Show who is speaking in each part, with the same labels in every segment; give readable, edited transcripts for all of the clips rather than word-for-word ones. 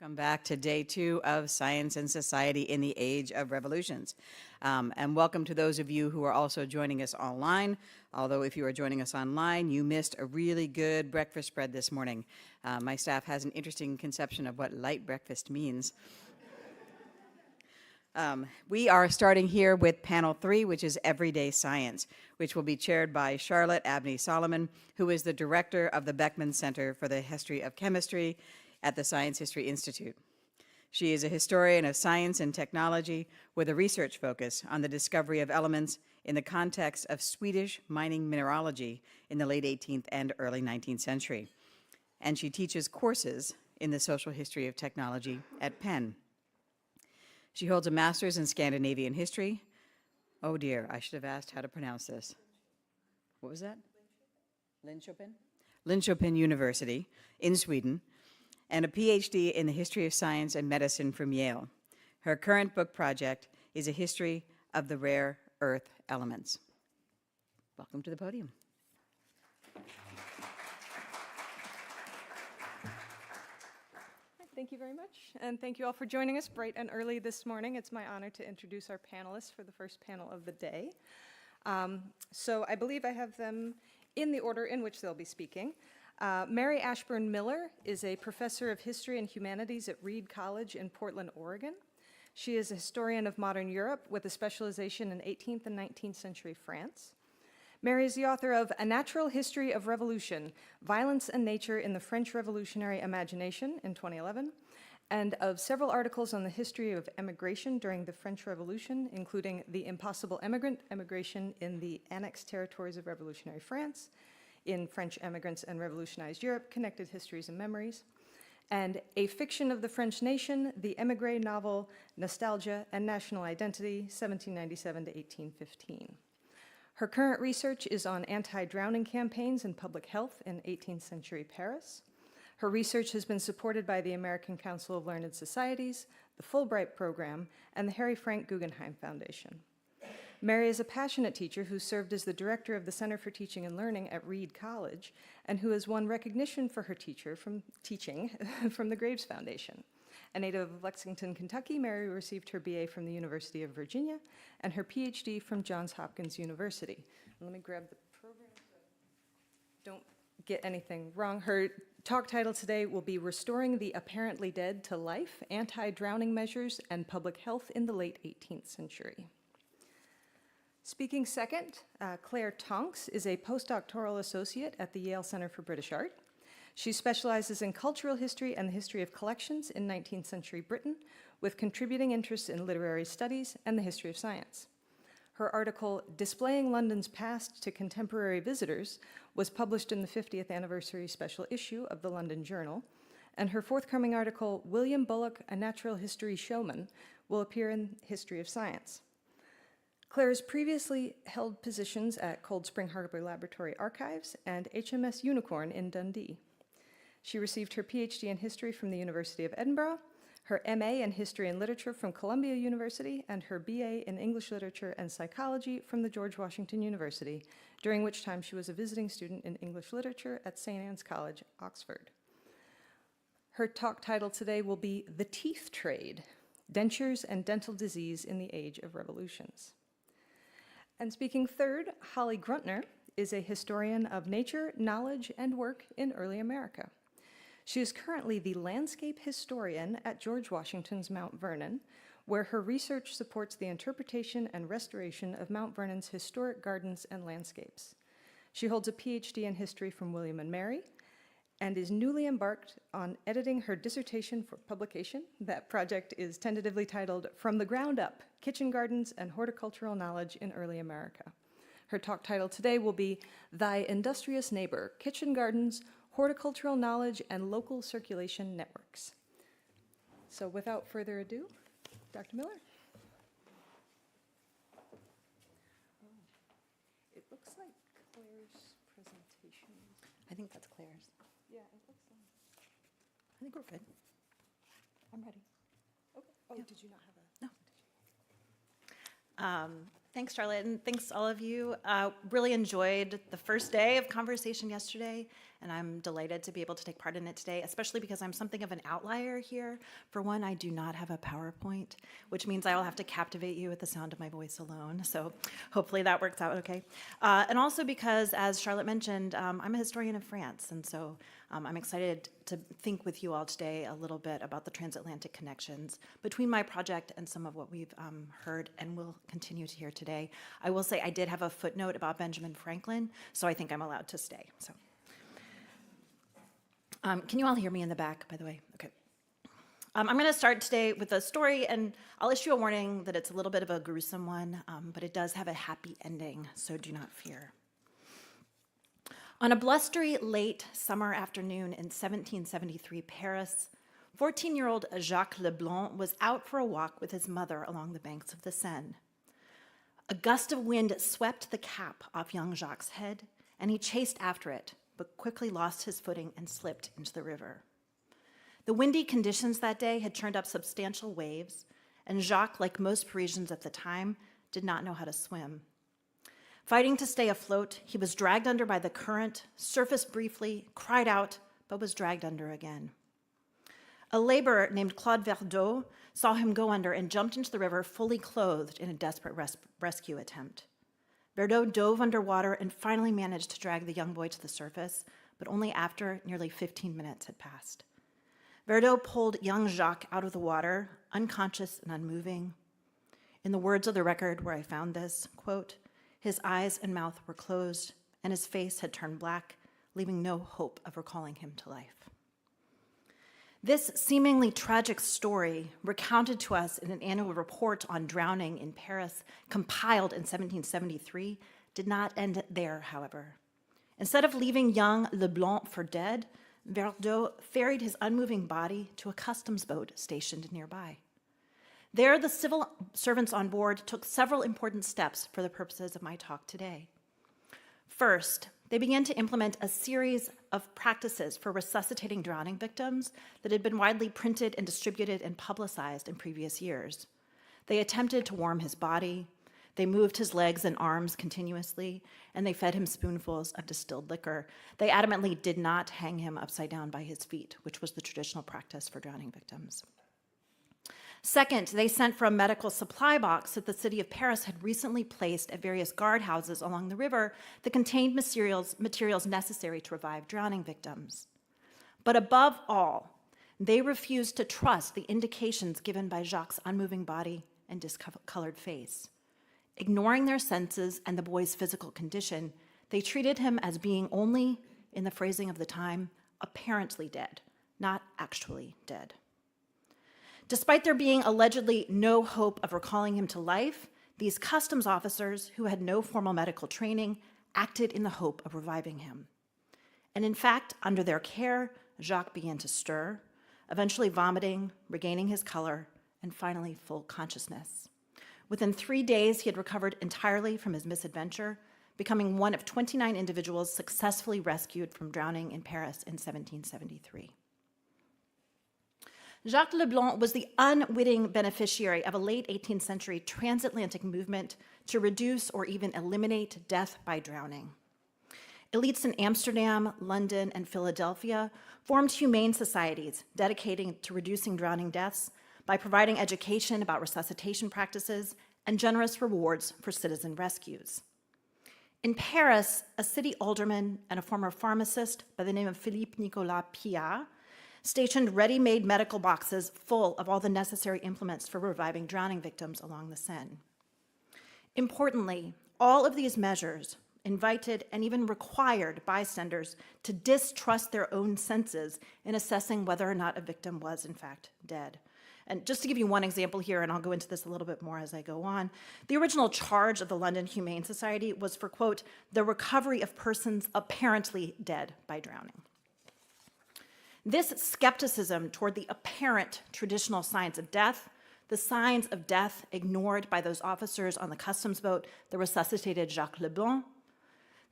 Speaker 1: Welcome back to day 2 of Science and Society in the Age of Revolutions. And welcome to those of you who are also joining us online. Although if you are joining us online, you missed a really good breakfast spread this morning. My staff has an interesting conception of what light breakfast means. We are starting here with panel 3, which is Everyday Science, which will be chaired by Charlotte Abney Salomon, who is the director of the Beckman Center for the History of Chemistry at the Science History Institute. She is a historian of science and technology with a research focus on the discovery of elements in the context of Swedish mining mineralogy in the late 18th and early 19th century. And she teaches courses in the social history of technology at Penn. She holds a master's in Scandinavian history. Oh dear, I should have asked how to pronounce this. What was that? Linköping? Linköping University in Sweden, and a PhD in the history of science and medicine from Yale. Her current book project is a history of the rare earth elements. Welcome to the podium.
Speaker 2: Thank you very much, and thank you all for joining us bright and early this morning. It's my honor to introduce our panelists for the first panel of the day. So I believe I have them in the order in which they'll be speaking. Mary Ashburn Miller is a professor of history and humanities at Reed College in Portland, Oregon. She is a historian of modern Europe with a specialization in 18th and 19th century France. Mary is the author of A Natural History of Revolution, Violence and Nature in the French Revolutionary Imagination in 2011, and of several articles on the history of emigration during the French Revolution, including The Impossible Emigrant, Emigration in the Annexed Territories of Revolutionary France, in French Emigrants and Revolutionized Europe, Connected Histories and Memories, and A Fiction of the French Nation, the Emigre novel, Nostalgia and National Identity, 1797 to 1815. Her current research is on anti-drowning campaigns and public health in 18th century Paris. Her research has been supported by the American Council of Learned Societies, the Fulbright Program, and the Harry Frank Guggenheim Foundation. Mary is a passionate teacher who served as the director of the Center for Teaching and Learning at Reed College, and who has won recognition for her teaching from the Graves Foundation. A native of Lexington, Kentucky, Mary received her BA from the University of Virginia and her PhD from Johns Hopkins University. And let me grab the program so I don't get anything wrong. Her talk title today will be Restoring the Apparently Dead to Life, Anti-Drowning Measures and Public Health in the Late 18th Century. Speaking second, Clare Tonks is a postdoctoral associate at the Yale Center for British Art. She specializes in cultural history and the history of collections in 19th century Britain, with contributing interests in literary studies and the history of science. Her article, Displaying London's Past to Contemporary Visitors, was published in the 50th anniversary special issue of the London Journal, and her forthcoming article, William Bullock, A Natural History Showman, will appear in History of Science. Clare has previously held positions at Cold Spring Harbor Laboratory Archives and HMS Unicorn in Dundee. She received her PhD in history from the University of Edinburgh, her MA in history and literature from Columbia University, and her BA in English literature and psychology from the George Washington University, during which time she was a visiting student in English literature at St. Anne's College, Oxford. Her talk title today will be The Teeth Trade, Dentures and Dental Disease in the Age of Revolutions. And speaking third, Holly Gruntner is a historian of nature, knowledge, and work in early America. She is currently the landscape historian at George Washington's Mount Vernon, where her research supports the interpretation and restoration of Mount Vernon's historic gardens and landscapes. She holds a PhD in history from William and Mary, and is newly embarked on editing her dissertation for publication. That project is tentatively titled From the Ground Up, Kitchen Gardens and Horticultural Knowledge in Early America. Her talk title today will be Thy Industrious Neighbor, Kitchen Gardens, Horticultural Knowledge and Local Circulation Networks. So without further ado, Dr. Miller. It looks like Claire's presentation.
Speaker 1: I think that's Claire's.
Speaker 2: Yeah, it looks like.
Speaker 1: I think we're good. I'm ready.
Speaker 2: Okay. Oh,
Speaker 1: Yeah.
Speaker 2: did you not have a?
Speaker 3: No. Thanks, Charlotte, and thanks all of you. Really enjoyed the first day of conversation yesterday, and I'm delighted to be able to take part in it today, especially because I'm something of an outlier here. For one, I do not have a PowerPoint, which means I will have to captivate you with the sound of my voice alone, so hopefully that works out okay. And also because, as Charlotte mentioned, I'm a historian of France, and so I'm excited to think with you all today a little bit about the transatlantic connections between my project and some of what we've heard and will continue to hear today. I will say I did have a footnote about Benjamin Franklin, so I think I'm allowed to stay. So, can you all hear me in the back, by the way? Okay. I'm going to start today with a story, and I'll issue a warning that it's a little bit of a gruesome one, but it does have a happy ending, so do not fear. On a blustery late summer afternoon in 1773 Paris, 14-year-old Jacques Leblanc was out for a walk with his mother along the banks of the Seine. A gust of wind swept the cap off young Jacques' head, and he chased after it, but quickly lost his footing and slipped into the river. The windy conditions that day had churned up substantial waves, and Jacques, like most Parisians at the time, did not know how to swim. Fighting to stay afloat, he was dragged under by the current, surfaced briefly, cried out, but was dragged under again. A laborer named Claude Vernon saw him go under and jumped into the river fully clothed in a desperate rescue attempt. Vernon dove underwater and finally managed to drag the young boy to the surface, but only after nearly 15 minutes had passed. Vernon pulled young Jacques out of the water, unconscious and unmoving. In the words of the record where I found this, quote, his eyes and mouth were closed, and his face had turned black, leaving no hope of recalling him to life. This seemingly tragic story, recounted to us in an annual report on drowning in Paris, compiled in 1773, did not end there, however. Instead of leaving young Leblanc for dead, Vernon ferried his unmoving body to a customs boat stationed nearby. There, the civil servants on board took several important steps for the purposes of my talk today. First, they began to implement a series of practices for resuscitating drowning victims that had been widely printed and distributed and publicized in previous years. They attempted to warm his body, they moved his legs and arms continuously, and they fed him spoonfuls of distilled liquor. They adamantly did not hang him upside down by his feet, which was the traditional practice for drowning victims. Second, they sent for a medical supply box that the city of Paris had recently placed at various guardhouses along the river that contained materials necessary to revive drowning victims. But above all, they refused to trust the indications given by Jacques' unmoving body and discolored face. Ignoring their senses and the boy's physical condition, they treated him as being only, in the phrasing of the time, apparently dead, not actually dead. Despite there being allegedly no hope of recalling him to life, these customs officers, who had no formal medical training, acted in the hope of reviving him. And in fact, under their care, Jacques began to stir, eventually vomiting, regaining his color, and finally full consciousness. Within 3 days, he had recovered entirely from his misadventure, becoming one of 29 individuals successfully rescued from drowning in Paris in 1773. Jacques Leblanc was the unwitting beneficiary of a late 18th century transatlantic movement to reduce or even eliminate death by drowning. Elites in Amsterdam, London, and Philadelphia formed humane societies dedicating to reducing drowning deaths by providing education about resuscitation practices and generous rewards for citizen rescues. In Paris, a city alderman and a former pharmacist by the name of Philippe Nicolas Piat stationed ready-made medical boxes full of all the necessary implements for reviving drowning victims along the Seine. Importantly, all of these measures invited and even required bystanders to distrust their own senses in assessing whether or not a victim was, in fact, dead. And just to give you one example here, and I'll go into this a little bit more as I go on, the original charge of the London Humane Society was for, quote, the recovery of persons apparently dead by drowning. This skepticism toward the apparent traditional signs of death, the signs of death ignored by those officers on the customs boat that resuscitated Jacques Leblanc,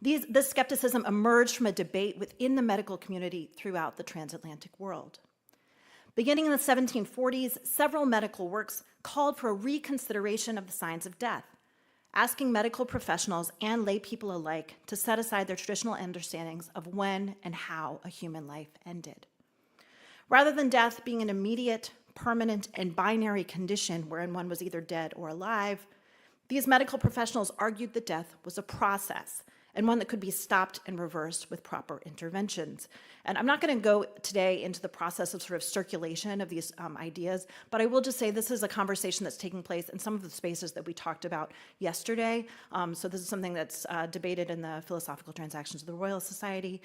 Speaker 3: this skepticism emerged from a debate within the medical community throughout the transatlantic world. Beginning in the 1740s, several medical works called for a reconsideration of the signs of death, asking medical professionals and lay people alike to set aside their traditional understandings of when and how a human life ended. Rather than death being an immediate, permanent, and binary condition wherein one was either dead or alive, these medical professionals argued that death was a process and one that could be stopped and reversed with proper interventions. And I'm not going to go today into the process of sort of circulation of these ideas, but I will just say this is a conversation that's taking place in some of the spaces that we talked about yesterday. So this is something that's debated in the Philosophical Transactions of the Royal Society.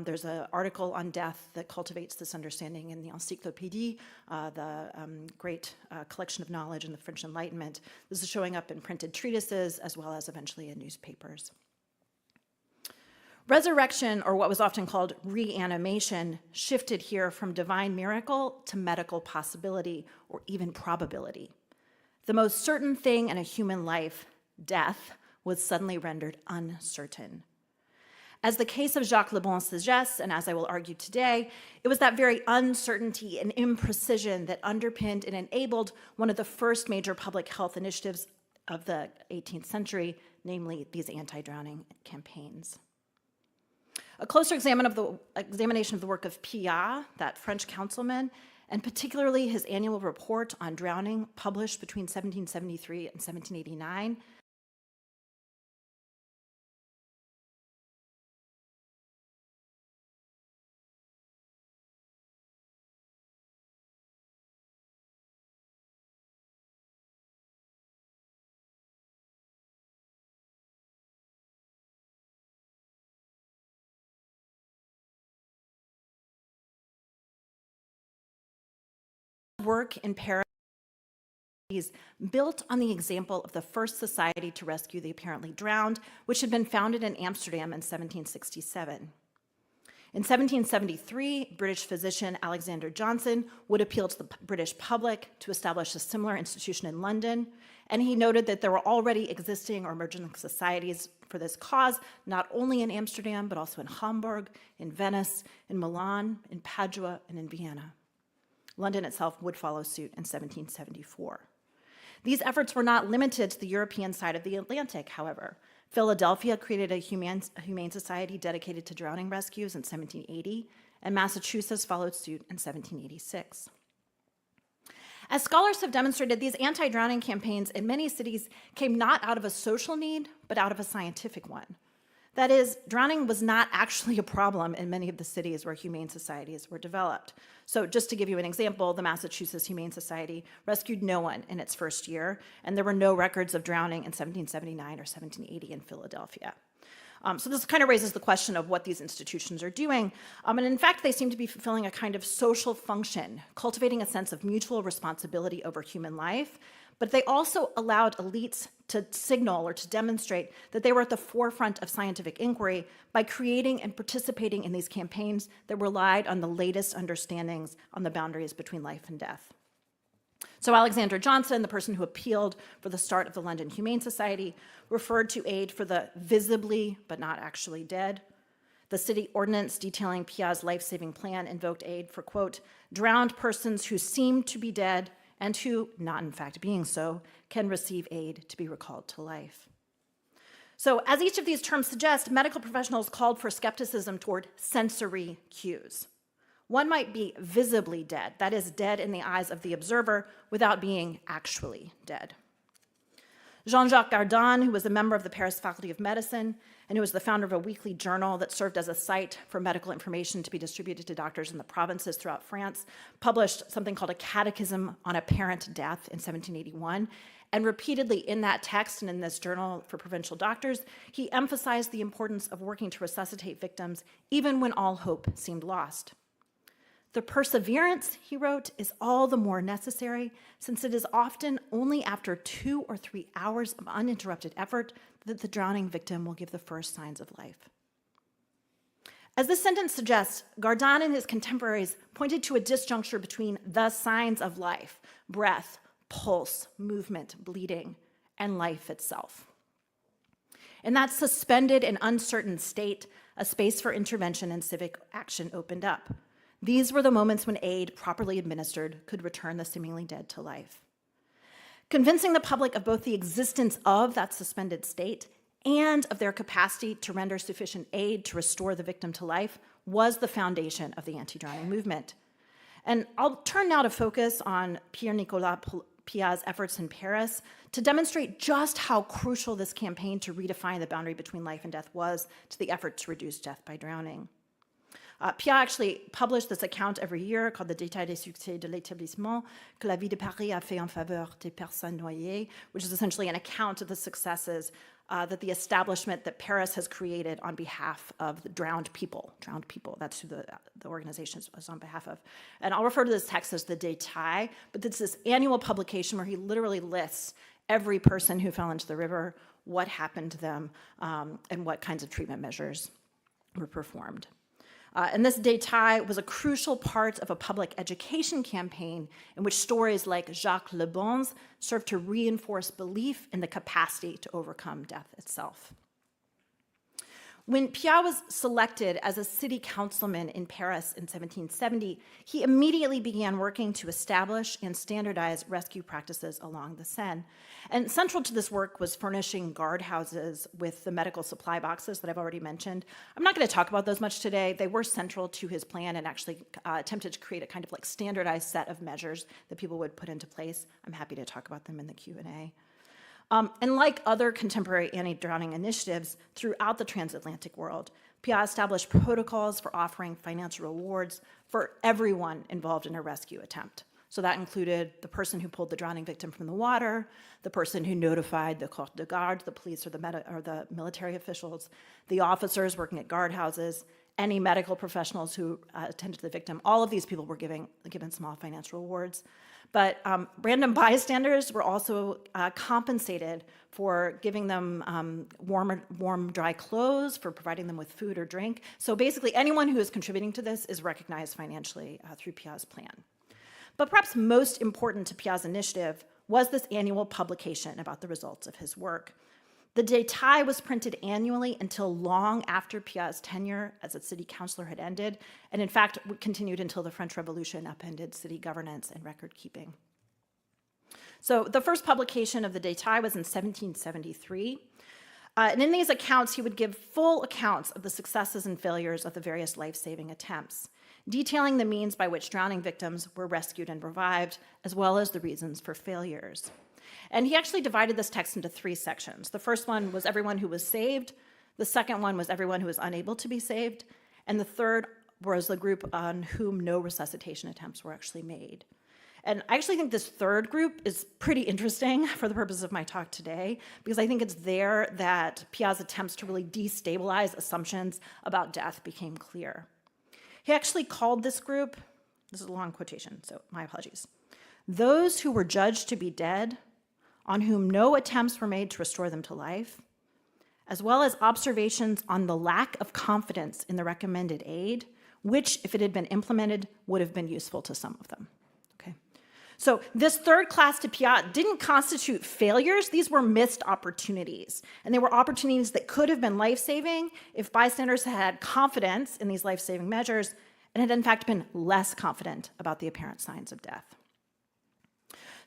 Speaker 3: There's an article on death that cultivates this understanding in the Encyclopédie, the great collection of knowledge in the French Enlightenment. This is showing up in printed treatises as well as eventually in newspapers. Resurrection, or what was often called reanimation, shifted here from divine miracle to medical possibility, or even probability. The most certain thing in a human life, death, was suddenly rendered uncertain. As the case of Jacques Le Bon suggests, and as I will argue today, it was that very uncertainty and imprecision that underpinned and enabled one of the first major public health initiatives of the 18th century, namely these anti-drowning campaigns. A closer examination of the work of Piat, that French councilman, and particularly his annual report on drowning, published between 1773 and 1789, work in Paris built on the example of the first society to rescue the apparently drowned, which had been founded in Amsterdam in 1767. In 1773, British physician Alexander Johnson would appeal to the British public to establish a similar institution in London, and he noted that there were already existing or emerging societies for this cause, not only in Amsterdam, but also in Hamburg, in Venice, in Milan, in Padua, and in Vienna. London itself would follow suit in 1774. These efforts were not limited to the European side of the Atlantic, however. Philadelphia created a humane society dedicated to drowning rescues in 1780, and Massachusetts followed suit in 1786. As scholars have demonstrated, these anti-drowning campaigns in many cities came not out of a social need, but out of a scientific one. That is, drowning was not actually a problem in many of the cities where humane societies were developed. So just to give you an example, the Massachusetts Humane Society rescued no one in its first year, and there were no records of drowning in 1779 or 1780 in Philadelphia. So this kind of raises the question of what these institutions are doing. And in fact, they seem to be fulfilling a kind of social function, cultivating a sense of mutual responsibility over human life. But they also allowed elites to signal or to demonstrate that they were at the forefront of scientific inquiry by creating and participating in these campaigns that relied on the latest understandings on the boundaries between life and death. So Alexander Johnson, the person who appealed for the start of the London Humane Society, referred to aid for the visibly but not actually dead. The city ordinance detailing Piat's life-saving plan invoked aid for, quote, drowned persons who seem to be dead and who, not in fact being so, can receive aid to be recalled to life. So as each of these terms suggest, medical professionals called for skepticism toward sensory cues. One might be visibly dead, that is, dead in the eyes of the observer without being actually dead. Jean-Jacques Gardin, who was a member of the Paris Faculty of Medicine and who was the founder of a weekly journal that served as a site for medical information to be distributed to doctors in the provinces throughout France, published something called a Catechism on Apparent Death in 1781. And repeatedly in that text and in this journal for provincial doctors, he emphasized the importance of working to resuscitate victims even when all hope seemed lost. The perseverance, he wrote, is all the more necessary since it is often only after 2 or 3 hours of uninterrupted effort that the drowning victim will give the first signs of life. As this sentence suggests, Gardin and his contemporaries pointed to a disjuncture between the signs of life, breath, pulse, movement, bleeding, and life itself. In that suspended and uncertain state, a space for intervention and civic action opened up. These were the moments when aid, properly administered, could return the seemingly dead to life. Convincing the public of both the existence of that suspended state and of their capacity to render sufficient aid to restore the victim to life was the foundation of the anti-drowning movement. And I'll turn now to focus on Pierre-Nicolas Piat's efforts in Paris to demonstrate just how crucial this campaign to redefine the boundary between life and death was to the effort to reduce death by drowning. Piat actually published this account every year called the Détail des succès de l'établissement que la ville de Paris a fait en faveur des personnes noyées, which is essentially an account of the successes that the establishment that Paris has created on behalf of the drowned people. That's who the organization is on behalf of. And I'll refer to this text as the Détail, but it's this annual publication where he literally lists every person who fell into the river, what happened to them, and what kinds of treatment measures were performed. And this Détail was a crucial part of a public education campaign in which stories like Jacques Le Bon's served to reinforce belief in the capacity to overcome death itself. When Piat was selected as a city councilman in Paris in 1770, he immediately began working to establish and standardize rescue practices along the Seine. And central to this work was furnishing guardhouses with the medical supply boxes that I've already mentioned. I'm not going to talk about those much today. They were central to his plan and actually attempted to create a kind of like standardized set of measures that people would put into place. I'm happy to talk about them in the Q&A. And like other contemporary anti-drowning initiatives throughout the transatlantic world, Piat established protocols for offering financial rewards for everyone involved in a rescue attempt. So that included the person who pulled the drowning victim from the water, the person who notified the corps de garde, the police or the military officials, the officers working at guardhouses, any medical professionals who attended to the victim. All of these people were given small financial rewards. But random bystanders were also compensated for giving them warm, dry clothes, for providing them with food or drink. So basically, anyone who is contributing to this is recognized financially through Piat's plan. But perhaps most important to Piat's initiative was this annual publication about the results of his work. The Détail was printed annually until long after Piat's tenure as a city councilor had ended, and in fact continued until the French Revolution upended city governance and record keeping. So the first publication of the Détail was in 1773, and in these accounts he would give full accounts of the successes and failures of the various life-saving attempts, detailing the means by which drowning victims were rescued and revived, as well as the reasons for failures. And he actually divided this text into three sections. The first one was everyone who was saved. The second one was everyone who was unable to be saved. And the third was the group on whom no resuscitation attempts were actually made. And I actually think this third group is pretty interesting for the purpose of my talk today, because I think it's there that Piat's attempts to really destabilize assumptions about death became clear. He actually called this group, this is a long quotation, so my apologies, those who were judged to be dead, on whom no attempts were made to restore them to life, as well as observations on the lack of confidence in the recommended aid, which, if it had been implemented, would have been useful to some of them. Okay. So this third class to Piat didn't constitute failures. These were missed opportunities. And they were opportunities that could have been life-saving if bystanders had confidence in these life-saving measures and had in fact been less confident about the apparent signs of death.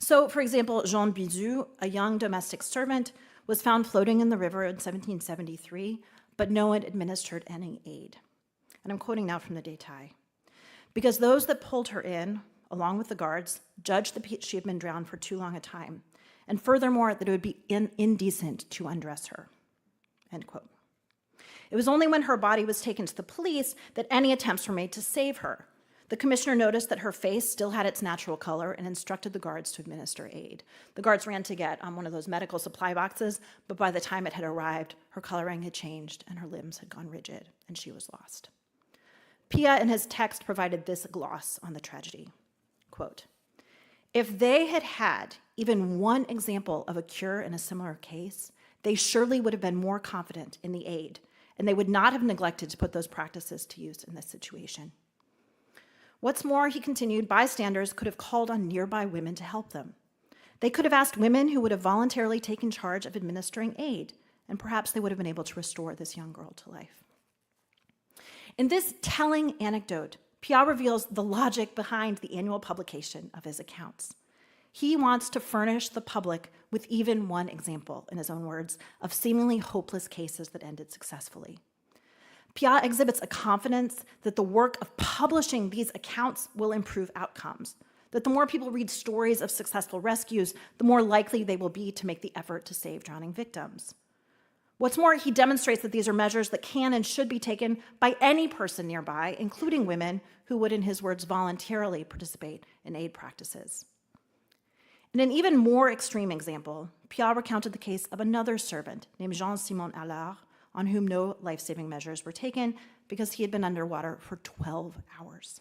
Speaker 3: So, for example, Jean Bizou, a young domestic servant, was found floating in the river in 1773, but no one administered any aid. And I'm quoting now from the Détail. Because those that pulled her in, along with the guards, judged that she had been drowned for too long a time, and furthermore, that it would be indecent to undress her, end quote. It was only when her body was taken to the police that any attempts were made to save her. The commissioner noticed that her face still had its natural color and instructed the guards to administer aid. The guards ran to get one of those medical supply boxes, but by the time it had arrived, her coloring had changed and her limbs had gone rigid, and she was lost. Piat in his text provided this gloss on the tragedy. Quote, if they had had even one example of a cure in a similar case, they surely would have been more confident in the aid, and they would not have neglected to put those practices to use in this situation. What's more, he continued, bystanders could have called on nearby women to help them. They could have asked women who would have voluntarily taken charge of administering aid, and perhaps they would have been able to restore this young girl to life. In this telling anecdote, Piat reveals the logic behind the annual publication of his accounts. He wants to furnish the public with even one example, in his own words, of seemingly hopeless cases that ended successfully. Piat exhibits a confidence that the work of publishing these accounts will improve outcomes, that the more people read stories of successful rescues, the more likely they will be to make the effort to save drowning victims. What's more, he demonstrates that these are measures that can and should be taken by any person nearby, including women who would, in his words, voluntarily participate in aid practices. In an even more extreme example, Piat recounted the case of another servant named Jean-Simon Allard, on whom no life-saving measures were taken because he had been underwater for 12 hours.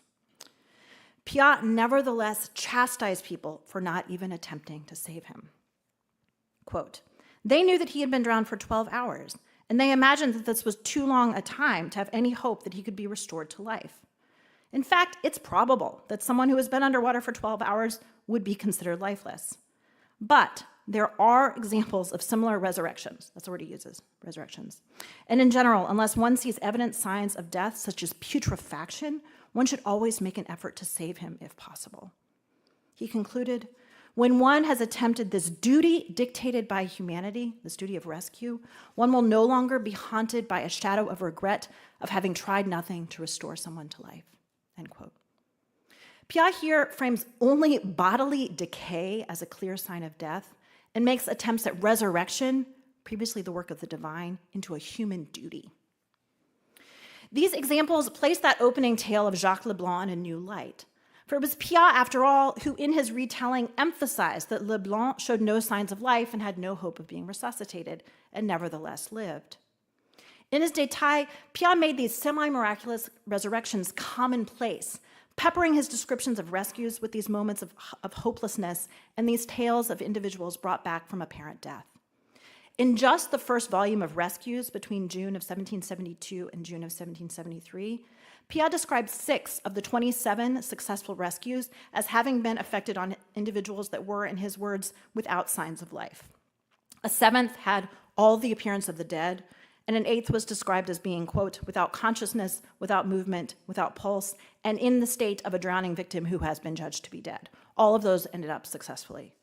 Speaker 3: Piat nevertheless chastised people for not even attempting to save him. Quote, "They knew that he had been drowned for 12 hours, and they imagined that this was too long a time to have any hope that he could be restored to life. In fact, it's probable that someone who has been underwater for 12 hours would be considered lifeless. But there are examples of similar resurrections." That's the word he uses, resurrections. "And in general, unless one sees evident signs of death, such as putrefaction, one should always make an effort to save him if possible." He concluded, "When one has attempted this duty dictated by humanity, this duty of rescue, one will no longer be haunted by a shadow of regret of having tried nothing to restore someone to life." End quote. Piat here frames only bodily decay as a clear sign of death and makes attempts at resurrection, previously the work of the divine, into a human duty. These examples place that opening tale of Jacques Leblanc in a new light. For it was Piat, after all, who in his retelling emphasized that Leblanc showed no signs of life and had no hope of being resuscitated, and nevertheless lived. In his Détails, Piat made these semi-miraculous resurrections commonplace, peppering his descriptions of rescues with these moments of hopelessness and these tales of individuals brought back from apparent death. In just the first volume of Rescues between June of 1772 and June of 1773, Piat described 6 of the 27 successful rescues as having been effected on individuals that were, in his words, without signs of life. A 7th had all the appearance of the dead, and an 8th was described as being, quote, "without consciousness, without movement, without pulse, and in the state of a drowning victim who has been judged to be dead." All of those ended up successfully.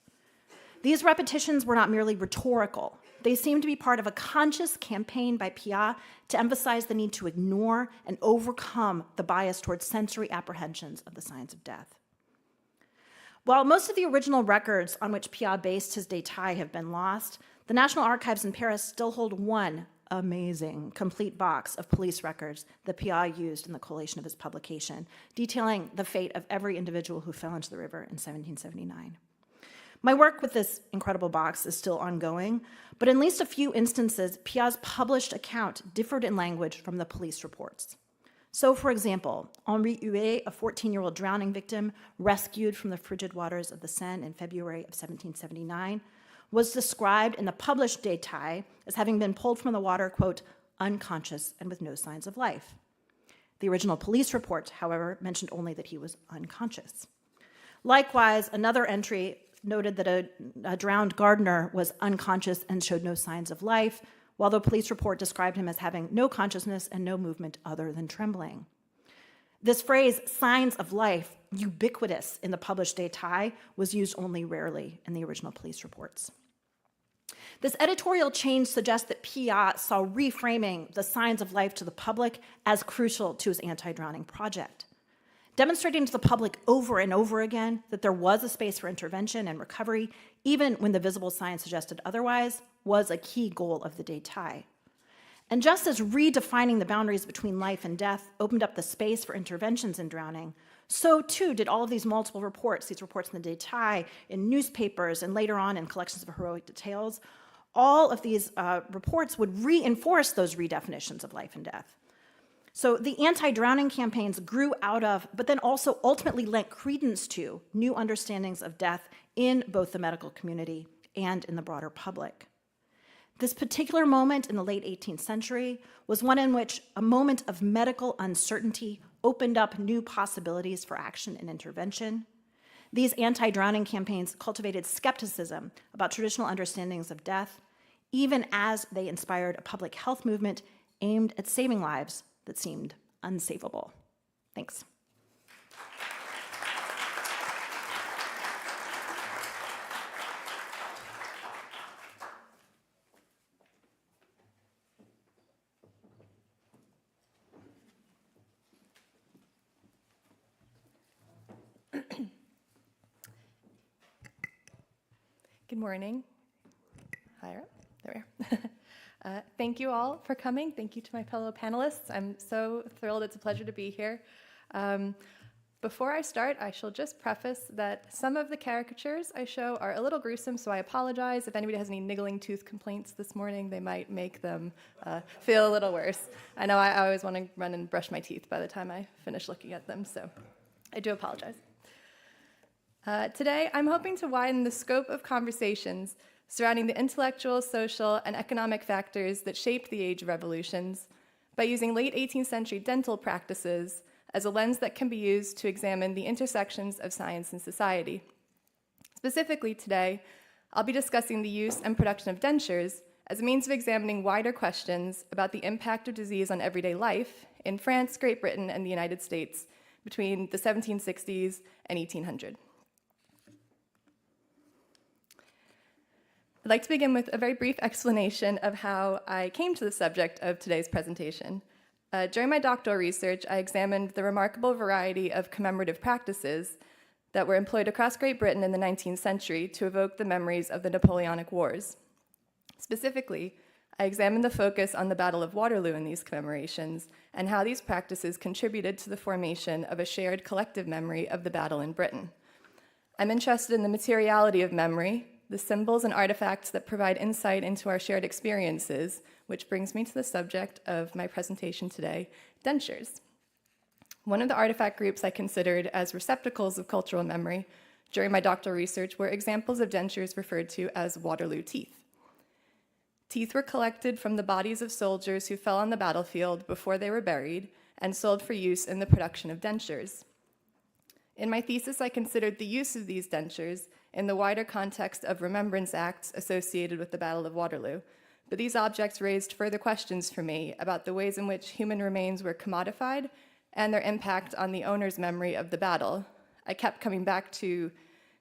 Speaker 3: These repetitions were not merely rhetorical. They seemed to be part of a conscious campaign by Piat to emphasize the need to ignore and overcome the bias towards sensory apprehensions of the signs of death. While most of the original records on which Piat based his Détails have been lost, the National Archives in Paris still hold one amazing, complete box of police records that Piat used in the collation of his publication, detailing the fate of every individual who fell into the river in 1779. My work with this incredible box is still ongoing, but in at least a few instances, Piat's published account differed in language from the police reports. So, for example, Henri Huet, a 14-year-old drowning victim rescued from the frigid waters of the Seine in February of 1779, was described in the published Détails as having been pulled from the water, quote, "unconscious and with no signs of life." The original police report, however, mentioned only that he was unconscious. Likewise, another entry noted that a drowned gardener was unconscious and showed no signs of life, while the police report described him as having no consciousness and no movement other than trembling. This phrase, "signs of life," ubiquitous in the published Détails, was used only rarely in the original police reports. This editorial change suggests that Piat saw reframing the signs of life to the public as crucial to his anti-drowning project. Demonstrating to the public over and over again that there was a space for intervention and recovery, even when the visible signs suggested otherwise, was a key goal of the Détails. And just as redefining the boundaries between life and death opened up the space for interventions in drowning, so too did all of these multiple reports, these reports in the Détails, in newspapers, and later on in collections of heroic details. All of these reports would reinforce those redefinitions of life and death. So the anti-drowning campaigns grew out of, but then also ultimately lent credence to, new understandings of death in both the medical community and in the broader public. This particular moment in the late 18th century was one in which a moment of medical uncertainty opened up new possibilities for action and intervention. These anti-drowning campaigns cultivated skepticism about traditional understandings of death, even as they inspired a public health movement aimed at saving lives that seemed unsavable. Thanks.
Speaker 4: Good morning. Higher up. There we are. Thank you all for coming. Thank you to my fellow panelists. I'm so thrilled. It's a pleasure to be here. Before I start, I shall just preface that some of the caricatures I show are a little gruesome, so I apologize. If anybody has any niggling tooth complaints this morning, they might make them feel a little worse. I know I always want to run and brush my teeth by the time I finish looking at them, so I do apologize. Today, I'm hoping to widen the scope of conversations surrounding the intellectual, social, and economic factors that shaped the age of revolutions by using late 18th century dental practices as a lens that can be used to examine the intersections of science and society. Specifically today, I'll be discussing the use and production of dentures as a means of examining wider questions about the impact of disease on everyday life in France, Great Britain, and the United States between the 1760s and 1800. I'd like to begin with a very brief explanation of how I came to the subject of today's presentation. During my doctoral research, I examined the remarkable variety of commemorative practices that were employed across Great Britain in the 19th century to evoke the memories of the Napoleonic Wars. Specifically, I examined the focus on the Battle of Waterloo in these commemorations and how these practices contributed to the formation of a shared collective memory of the battle in Britain. I'm interested in the materiality of memory, the symbols and artifacts that provide insight into our shared experiences, which brings me to the subject of my presentation today, dentures. One of the artifact groups I considered as receptacles of cultural memory during my doctoral research were examples of dentures referred to as Waterloo teeth. Teeth were collected from the bodies of soldiers who fell on the battlefield before they were buried and sold for use in the production of dentures. In my thesis, I considered the use of these dentures in the wider context of remembrance acts associated with the Battle of Waterloo, but these objects raised further questions for me about the ways in which human remains were commodified and their impact on the owner's memory of the battle. I kept coming back to,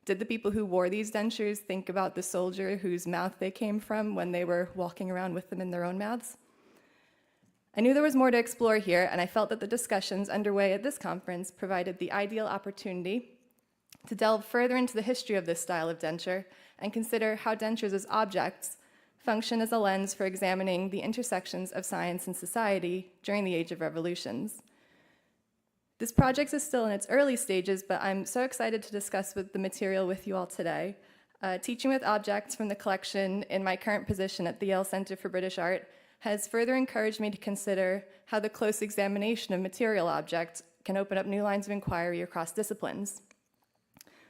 Speaker 4: did the people who wore these dentures think about the soldier whose mouth they came from when they were walking around with them in their own mouths? I knew there was more to explore here, and I felt that the discussions underway at this conference provided the ideal opportunity to delve further into the history of this style of denture and consider how dentures as objects function as a lens for examining the intersections of science and society during the Age of Revolutions. This project is still in its early stages, but I'm so excited to discuss the material with you all today. Teaching with objects from the collection in my current position at the Yale Center for British Art has further encouraged me to consider how the close examination of material objects can open up new lines of inquiry across disciplines.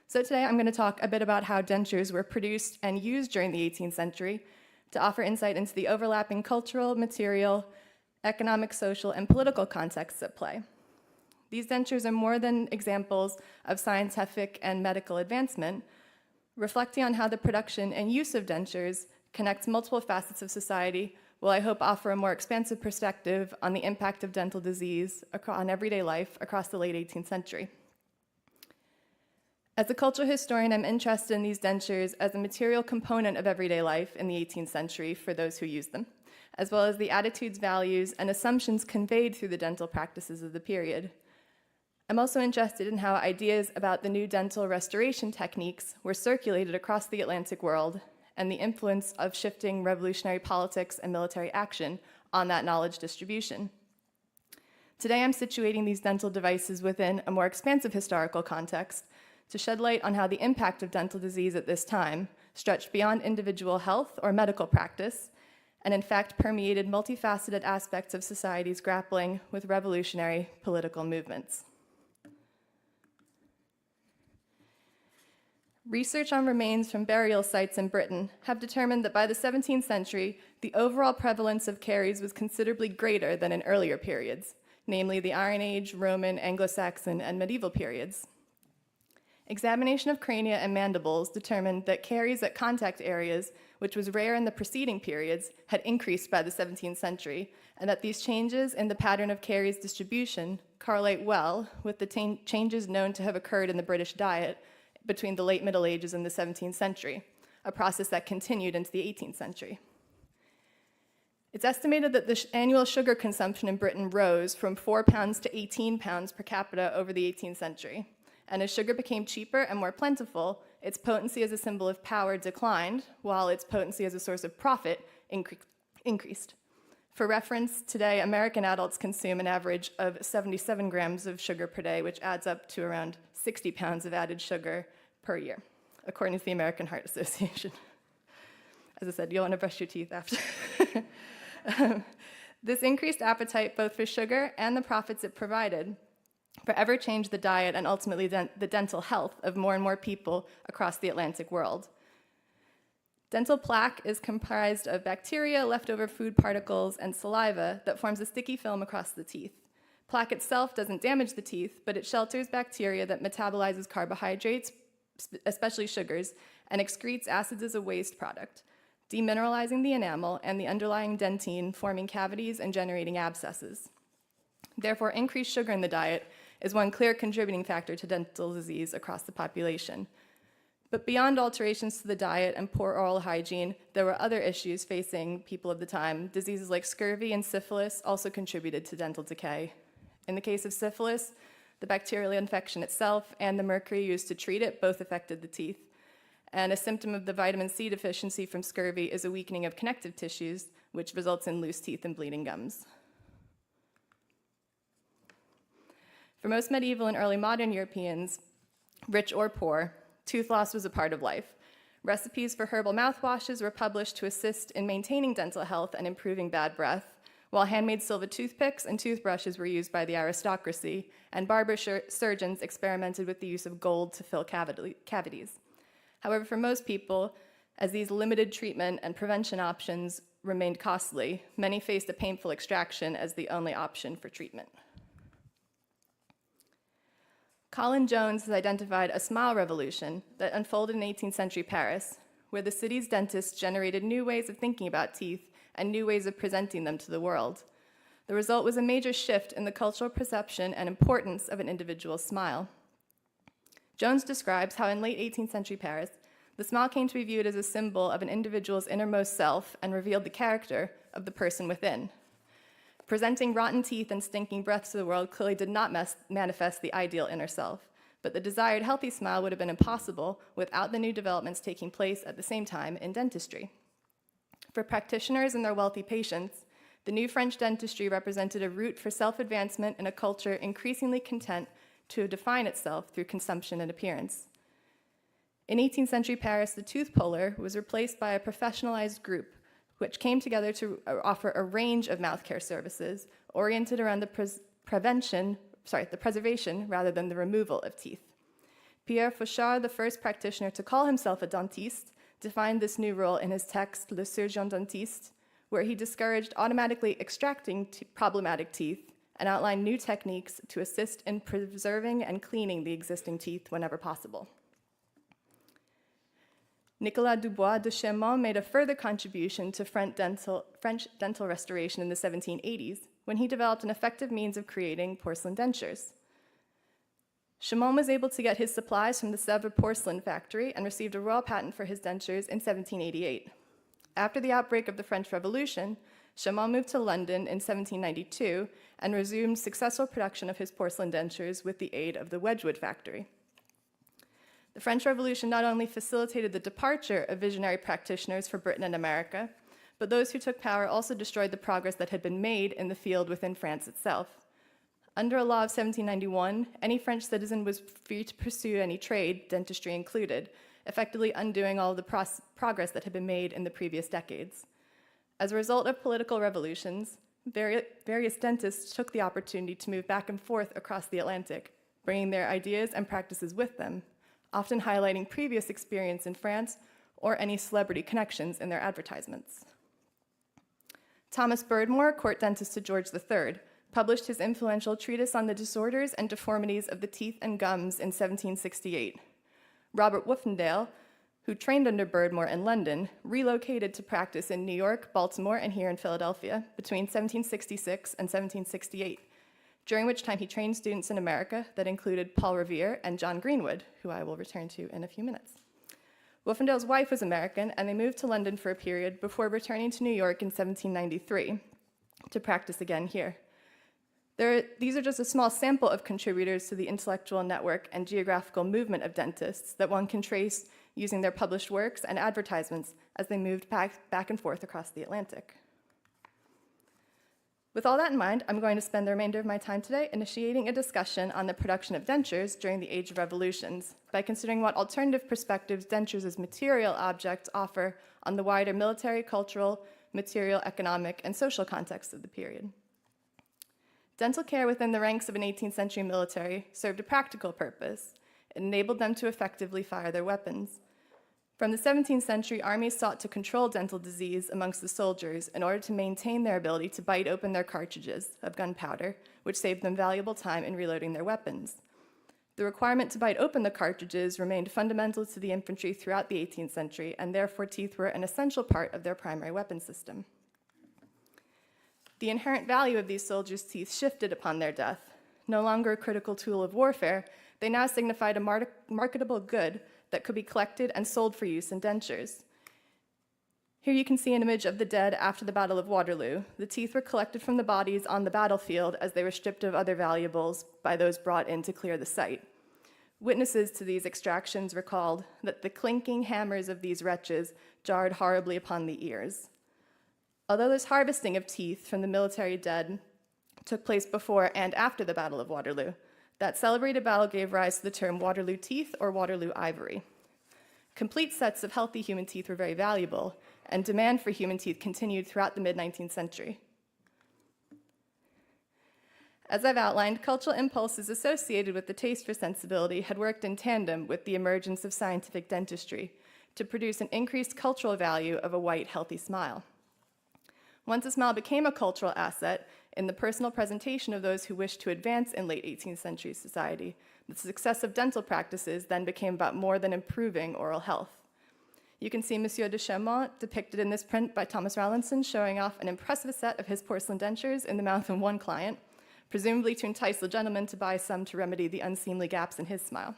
Speaker 4: So today I'm going to talk a bit about how dentures were produced and used during the 18th century to offer insight into the overlapping cultural, material, economic, social, and political contexts at play. These dentures are more than examples of scientific and medical advancement, reflecting on how the production and use of dentures connects multiple facets of society, will I hope offer a more expansive perspective on the impact of dental disease on everyday life across the late 18th century. As a cultural historian, I'm interested in these dentures as a material component of everyday life in the 18th century for those who use them, as well as the attitudes, values, and assumptions conveyed through the dental practices of the period. I'm also interested in how ideas about the new dental restoration techniques were circulated across the Atlantic world and the influence of shifting revolutionary politics and military action on that knowledge distribution. Today, I'm situating these dental devices within a more expansive historical context to shed light on how the impact of dental disease at this time stretched beyond individual health or medical practice, and in fact permeated multifaceted aspects of society's grappling with revolutionary political movements. Research on remains from burial sites in Britain have determined that by the 17th century, the overall prevalence of caries was considerably greater than in earlier periods, namely the Iron Age, Roman, Anglo-Saxon, and medieval periods. Examination of crania and mandibles determined that caries at contact areas, which was rare in the preceding periods, had increased by the 17th century, and that these changes in the pattern of caries distribution correlate well with the changes known to have occurred in the British diet between the late Middle Ages and the 17th century, a process that continued into the 18th century. It's estimated that the annual sugar consumption in Britain rose from 4 pounds to 18 pounds per capita over the 18th century, and as sugar became cheaper and more plentiful, its potency as a symbol of power declined, while its potency as a source of profit increased. For reference, today, American adults consume an average of 77 grams of sugar per day, which adds up to around 60 pounds of added sugar per year, according to the American Heart Association. As I said, you'll want to brush your teeth after. This increased appetite, both for sugar and the profits it provided, forever changed the diet and ultimately the dental health of more and more people across the Atlantic world. Dental plaque is comprised of bacteria, leftover food particles, and saliva that forms a sticky film across the teeth. Plaque itself doesn't damage the teeth, but it shelters bacteria that metabolizes carbohydrates, especially sugars, and excretes acids as a waste product, demineralizing the enamel and the underlying dentine, forming cavities and generating abscesses. Therefore, increased sugar in the diet is one clear contributing factor to dental disease across the population. But beyond alterations to the diet and poor oral hygiene, there were other issues facing people of the time. Diseases like scurvy and syphilis also contributed to dental decay. In the case of syphilis, the bacterial infection itself and the mercury used to treat it both affected the teeth. And a symptom of the vitamin C deficiency from scurvy is a weakening of connective tissues, which results in loose teeth and bleeding gums. For most medieval and early modern Europeans, rich or poor, tooth loss was a part of life. Recipes for herbal mouthwashes were published to assist in maintaining dental health and improving bad breath, while handmade silver toothpicks and toothbrushes were used by the aristocracy, and barber surgeons experimented with the use of gold to fill cavities. However, for most people, as these limited treatment and prevention options remained costly, many faced a painful extraction as the only option for treatment. Colin Jones has identified a smile revolution that unfolded in 18th century Paris, where the city's dentists generated new ways of thinking about teeth and new ways of presenting them to the world. The result was a major shift in the cultural perception and importance of an individual's smile. Jones describes how in late 18th century Paris, the smile came to be viewed as a symbol of an individual's innermost self and revealed the character of the person within. Presenting rotten teeth and stinking breath to the world clearly did not manifest the ideal inner self, but the desired healthy smile would have been impossible without the new developments taking place at the same time in dentistry. For practitioners and their wealthy patients, the new French dentistry represented a route for self-advancement in a culture increasingly content to define itself through consumption and appearance. In 18th century Paris, the tooth puller was replaced by a professionalized group which came together to offer a range of mouth care services oriented around the preservation rather than the removal of teeth. Pierre Fauchard, the first practitioner to call himself a dentiste, defined this new role in his text, Le Surgeon Dentiste, where he discouraged automatically extracting problematic teeth and outlined new techniques to assist in preserving and cleaning the existing teeth whenever possible. Nicolas Dubois de Chaumont made a further contribution to French dental restoration in the 1780s when he developed an effective means of creating porcelain dentures. Chaumont was able to get his supplies from the Sèvres porcelain factory and received a royal patent for his dentures in 1788. After the outbreak of the French Revolution, Chaumont moved to London in 1792 and resumed successful production of his porcelain dentures with the aid of the Wedgwood factory. The French Revolution not only facilitated the departure of visionary practitioners for Britain and America, but those who took power also destroyed the progress that had been made in the field within France itself. Under a law of 1791, any French citizen was free to pursue any trade, dentistry included, effectively undoing all of the progress that had been made in the previous decades. As a result of political revolutions, various dentists took the opportunity to move back and forth across the Atlantic, bringing their ideas and practices with them, often highlighting previous experience in France or any celebrity connections in their advertisements. Thomas Berdmore, court dentist to George III, published his influential treatise on the disorders and deformities of the teeth and gums in 1768. Robert Woofendale, who trained under Berdmore in London, relocated to practice in New York, Baltimore, and here in Philadelphia between 1766 and 1768, during which time he trained students in America that included Paul Revere and John Greenwood, who I will return to in a few minutes. Woofendale's wife was American, and they moved to London for a period before returning to New York in 1793 to practice again here. These are just a small sample of contributors to the intellectual network and geographical movement of dentists that one can trace using their published works and advertisements as they moved back and forth across the Atlantic. With all that in mind, I'm going to spend the remainder of my time today initiating a discussion on the production of dentures during the Age of Revolutions by considering what alternative perspectives dentures as material objects offer on the wider military, cultural, material, economic, and social context of the period. Dental care within the ranks of an 18th century military served a practical purpose. It enabled them to effectively fire their weapons. From the 17th century, armies sought to control dental disease amongst the soldiers in order to maintain their ability to bite open their cartridges of gunpowder, which saved them valuable time in reloading their weapons. The requirement to bite open the cartridges remained fundamental to the infantry throughout the 18th century, and therefore teeth were an essential part of their primary weapon system. The inherent value of these soldiers' teeth shifted upon their death. No longer a critical tool of warfare, they now signified a marketable good that could be collected and sold for use in dentures. Here you can see an image of the dead after the Battle of Waterloo. The teeth were collected from the bodies on the battlefield as they were stripped of other valuables by those brought in to clear the site. Witnesses to these extractions recalled that the clinking hammers of these wretches jarred horribly upon the ears. Although this harvesting of teeth from the military dead took place before and after the Battle of Waterloo, that celebrated battle gave rise to the term Waterloo teeth or Waterloo ivory. Complete sets of healthy human teeth were very valuable, and demand for human teeth continued throughout the mid-19th century. As I've outlined, cultural impulses associated with the taste for sensibility had worked in tandem with the emergence of scientific dentistry to produce an increased cultural value of a white, healthy smile. Once a smile became a cultural asset in the personal presentation of those who wished to advance in late 18th century society, the success of dental practices then became about more than improving oral health. You can see Monsieur de Chaumont depicted in this print by Thomas Rowlandson showing off an impressive set of his porcelain dentures in the mouth of one client, presumably to entice the gentleman to buy some to remedy the unseemly gaps in his smile.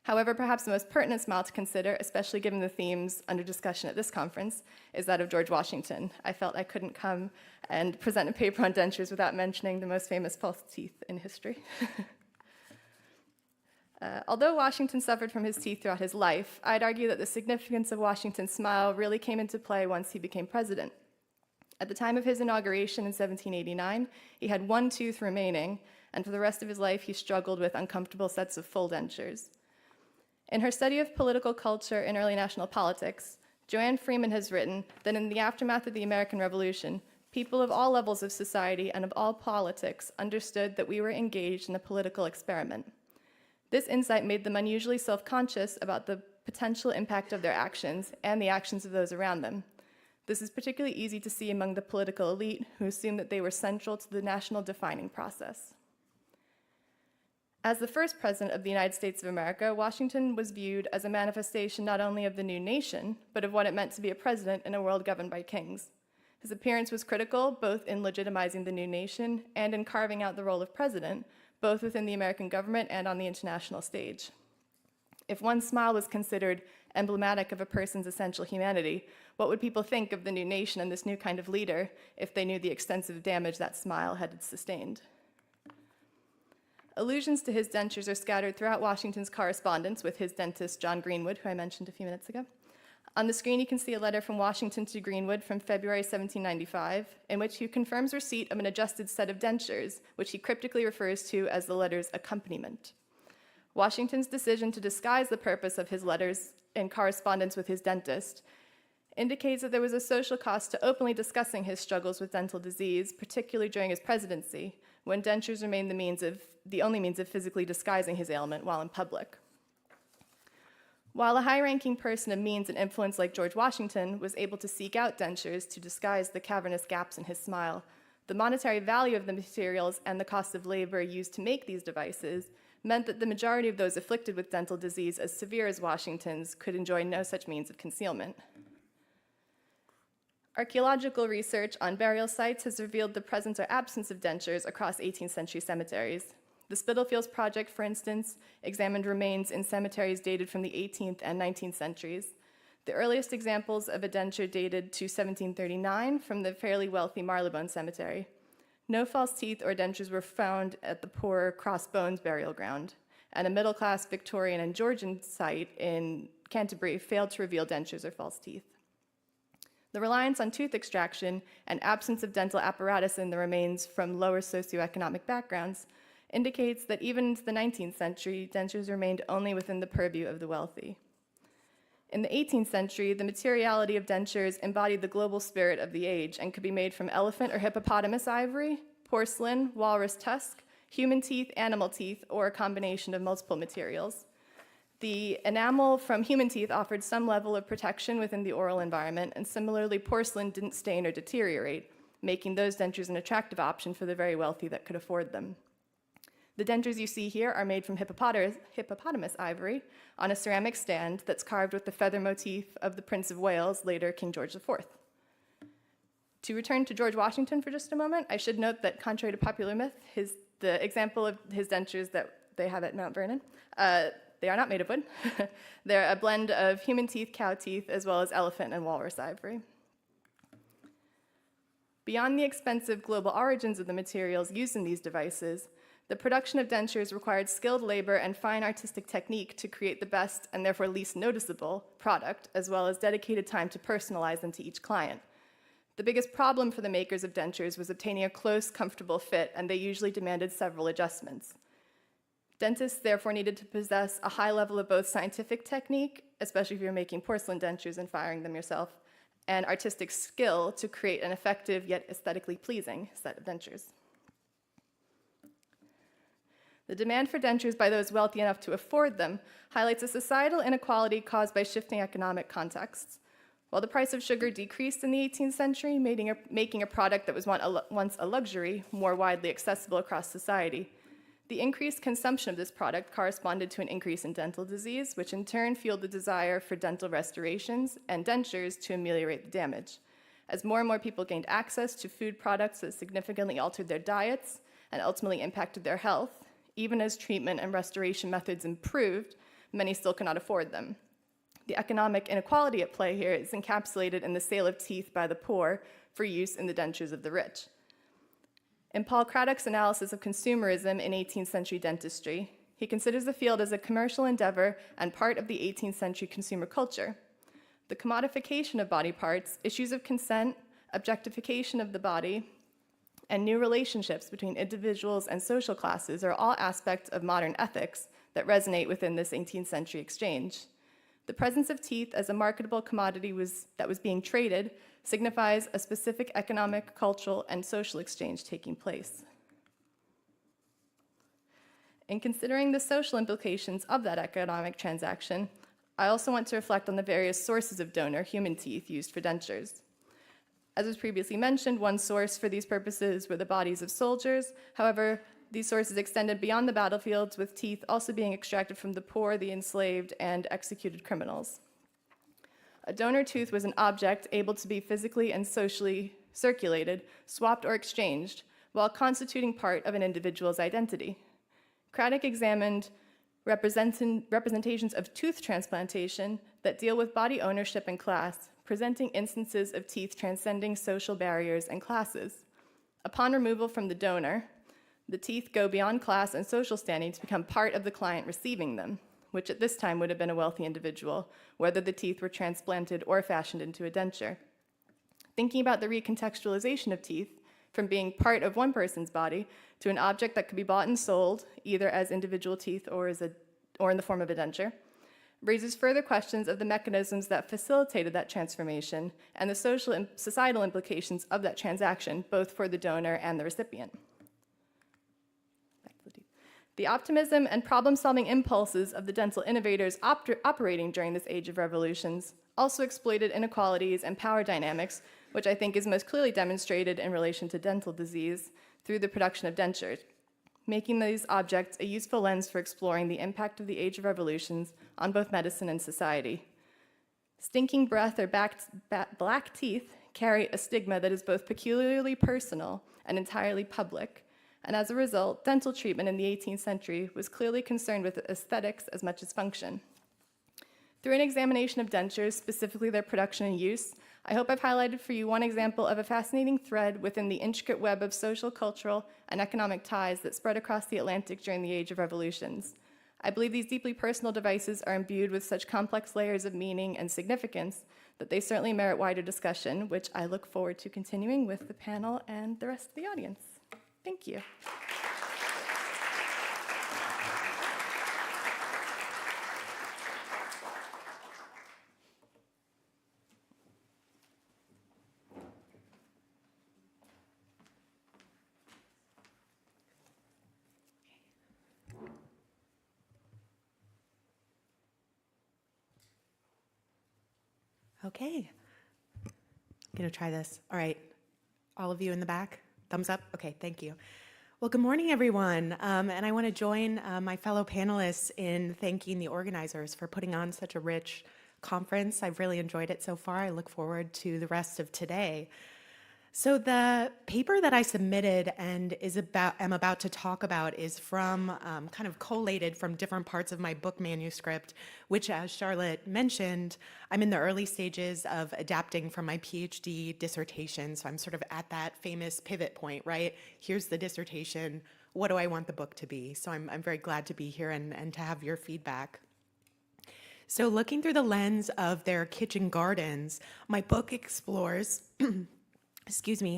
Speaker 4: However, perhaps the most pertinent smile to consider, especially given the themes under discussion at this conference, is that of George Washington. I felt I couldn't come and present a paper on dentures without mentioning the most famous false teeth in history. Although Washington suffered from his teeth throughout his life, I'd argue that the significance of Washington's smile really came into play once he became president. At the time of his inauguration in 1789, he had one tooth remaining, and for the rest of his life he struggled with uncomfortable sets of full dentures. In her study of political culture in early national politics, Joanne Freeman has written that in the aftermath of the American Revolution, people of all levels of society and of all politics understood that we were engaged in a political experiment. This insight made them unusually self-conscious about the potential impact of their actions and the actions of those around them. This is particularly easy to see among the political elite who assumed that they were central to the national defining process. As the first president of the United States of America, Washington was viewed as a manifestation not only of the new nation, but of what it meant to be a president in a world governed by kings. His appearance was critical, both in legitimizing the new nation and in carving out the role of president, both within the American government and on the international stage. If one smile was considered emblematic of a person's essential humanity, what would people think of the new nation and this new kind of leader if they knew the extensive damage that smile had sustained? Allusions to his dentures are scattered throughout Washington's correspondence with his dentist, John Greenwood, who I mentioned a few minutes ago. On the screen, you can see a letter from Washington to Greenwood from February 1795, in which he confirms receipt of an adjusted set of dentures, which he cryptically refers to as the letter's accompaniment. Washington's decision to disguise the purpose of his letters in correspondence with his dentist indicates that there was a social cost to openly discussing his struggles with dental disease, particularly during his presidency, when dentures remained the only means of physically disguising his ailment while in public. While a high-ranking person of means and influence like George Washington was able to seek out dentures to disguise the cavernous gaps in his smile, the monetary value of the materials and the cost of labor used to make these devices meant that the majority of those afflicted with dental disease as severe as Washington's could enjoy no such means of concealment. Archaeological research on burial sites has revealed the presence or absence of dentures across 18th century cemeteries. The Spitalfields Project, for instance, examined remains in cemeteries dated from the 18th and 19th centuries. The earliest examples of a denture dated to 1739 from the fairly wealthy Marylebone Cemetery. No false teeth or dentures were found at the poor Crossbones burial ground, and a middle-class Victorian and Georgian site in Canterbury failed to reveal dentures or false teeth. The reliance on tooth extraction and absence of dental apparatus in the remains from lower socioeconomic backgrounds indicates that even into the 19th century, dentures remained only within the purview of the wealthy. In the 18th century, the materiality of dentures embodied the global spirit of the age and could be made from elephant or hippopotamus ivory, porcelain, walrus tusk, human teeth, animal teeth, or a combination of multiple materials. The enamel from human teeth offered some level of protection within the oral environment, and similarly, porcelain didn't stain or deteriorate, making those dentures an attractive option for the very wealthy that could afford them. The dentures you see here are made from hippopotamus ivory on a ceramic stand that's carved with the feather motif of the Prince of Wales, later King George IV. To return to George Washington for just a moment, I should note that contrary to popular myth, the example of his dentures that they have at Mount Vernon, they are not made of wood. They're a blend of human teeth, cow teeth, as well as elephant and walrus ivory. Beyond the expensive global origins of the materials used in these devices, the production of dentures required skilled labor and fine artistic technique to create the best and therefore least noticeable product, as well as dedicated time to personalize them to each client. The biggest problem for the makers of dentures was obtaining a close, comfortable fit, and they usually demanded several adjustments. Dentists therefore needed to possess a high level of both scientific technique, especially if you're making porcelain dentures and firing them yourself, and artistic skill to create an effective yet aesthetically pleasing set of dentures. The demand for dentures by those wealthy enough to afford them highlights a societal inequality caused by shifting economic contexts. While the price of sugar decreased in the 18th century, making a product that was once a luxury more widely accessible across society, the increased consumption of this product corresponded to an increase in dental disease, which in turn fueled the desire for dental restorations and dentures to ameliorate the damage. As more and more people gained access to food products that significantly altered their diets and ultimately impacted their health, even as treatment and restoration methods improved, many still could not afford them. The economic inequality at play here is encapsulated in the sale of teeth by the poor for use in the dentures of the rich. In Paul Craddock's analysis of consumerism in 18th century dentistry, he considers the field as a commercial endeavor and part of the 18th century consumer culture. The commodification of body parts, issues of consent, objectification of the body, and new relationships between individuals and social classes are all aspects of modern ethics that resonate within this 18th century exchange. The presence of teeth as a marketable commodity that was being traded signifies a specific economic, cultural, and social exchange taking place. In considering the social implications of that economic transaction, I also want to reflect on the various sources of donor human teeth used for dentures. As was previously mentioned, one source for these purposes were the bodies of soldiers. However, these sources extended beyond the battlefields, with teeth also being extracted from the poor, the enslaved, and executed criminals. A donor tooth was an object able to be physically and socially circulated, swapped, or exchanged, while constituting part of an individual's identity. Craddock examined representations of tooth transplantation that deal with body ownership and class, presenting instances of teeth transcending social barriers and classes. Upon removal from the donor, the teeth go beyond class and social standing to become part of the client receiving them, which at this time would have been a wealthy individual, whether the teeth were transplanted or fashioned into a denture. Thinking about the recontextualization of teeth from being part of one person's body to an object that could be bought and sold, either as individual teeth or in the form of a denture, raises further questions of the mechanisms that facilitated that transformation and the social and societal implications of that transaction, both for the donor and the recipient. The optimism and problem-solving impulses of the dental innovators operating during this age of revolutions also exploited inequalities and power dynamics, which I think is most clearly demonstrated in relation to dental disease through the production of dentures, making these objects a useful lens for exploring the impact of the age of revolutions on both medicine and society. Stinking breath or black teeth carry a stigma that is both peculiarly personal and entirely public, and as a result, dental treatment in the 18th century was clearly concerned with aesthetics as much as function. Through an examination of dentures, specifically their production and use, I hope I've highlighted for you one example of a fascinating thread within the intricate web of social, cultural, and economic ties that spread across the Atlantic during the Age of Revolutions. I believe these deeply personal devices are imbued with such complex layers of meaning and significance that they certainly merit wider discussion, which I look forward to continuing with the panel and the rest of the audience. Thank you.
Speaker 5: Okay, I'm gonna try this. All right, all of you in the back, thumbs up? Okay, thank you. Well, good morning, everyone. And I wanna join my fellow panelists in thanking the organizers for putting on such a rich conference. I've really enjoyed it so far. I look forward to the rest of today. So the paper that I submitted and am about to talk about is from kind of collated from different parts of my book manuscript, which, as Charlotte mentioned, I'm in the early stages of adapting from my PhD dissertation. So I'm sort of at that famous pivot point, right? Here's the dissertation. What do I want the book to be? So I'm very glad to be here and to have your feedback. So looking through the lens of their kitchen gardens, my book explores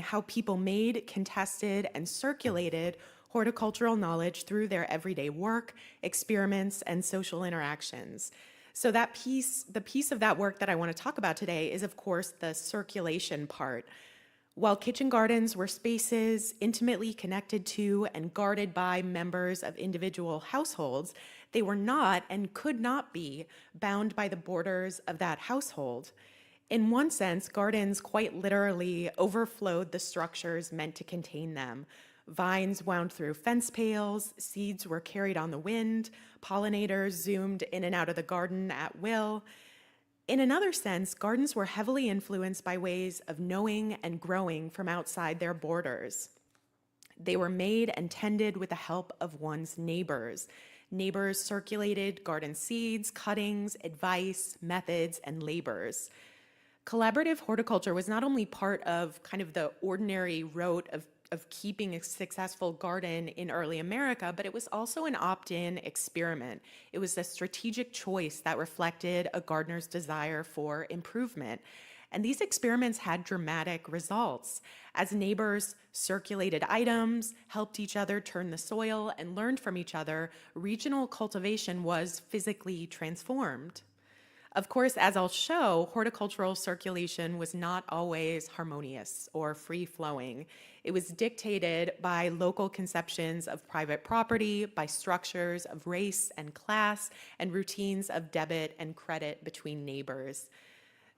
Speaker 5: how people made, contested, and circulated horticultural knowledge through their everyday work, experiments, and social interactions. So the piece of that work that I want to talk about today is, of course, the circulation part. While kitchen gardens were spaces intimately connected to and guarded by members of individual households, they were not and could not be bound by the borders of that household. In one sense, gardens quite literally overflowed the structures meant to contain them. Vines wound through fence pales, seeds were carried on the wind, pollinators zoomed in and out of the garden at will. In another sense, gardens were heavily influenced by ways of knowing and growing from outside their borders. They were made and tended with the help of one's neighbors. Neighbors circulated garden seeds, cuttings, advice, methods, and labors. Collaborative horticulture was not only part of kind of the ordinary rote of keeping a successful garden in early America, but it was also an opt-in experiment. It was a strategic choice that reflected a gardener's desire for improvement. And these experiments had dramatic results. As neighbors circulated items, helped each other turn the soil, and learned from each other, regional cultivation was physically transformed. Of course, as I'll show, horticultural circulation was not always harmonious or free-flowing. It was dictated by local conceptions of private property, by structures of race and class, and routines of debit and credit between neighbors.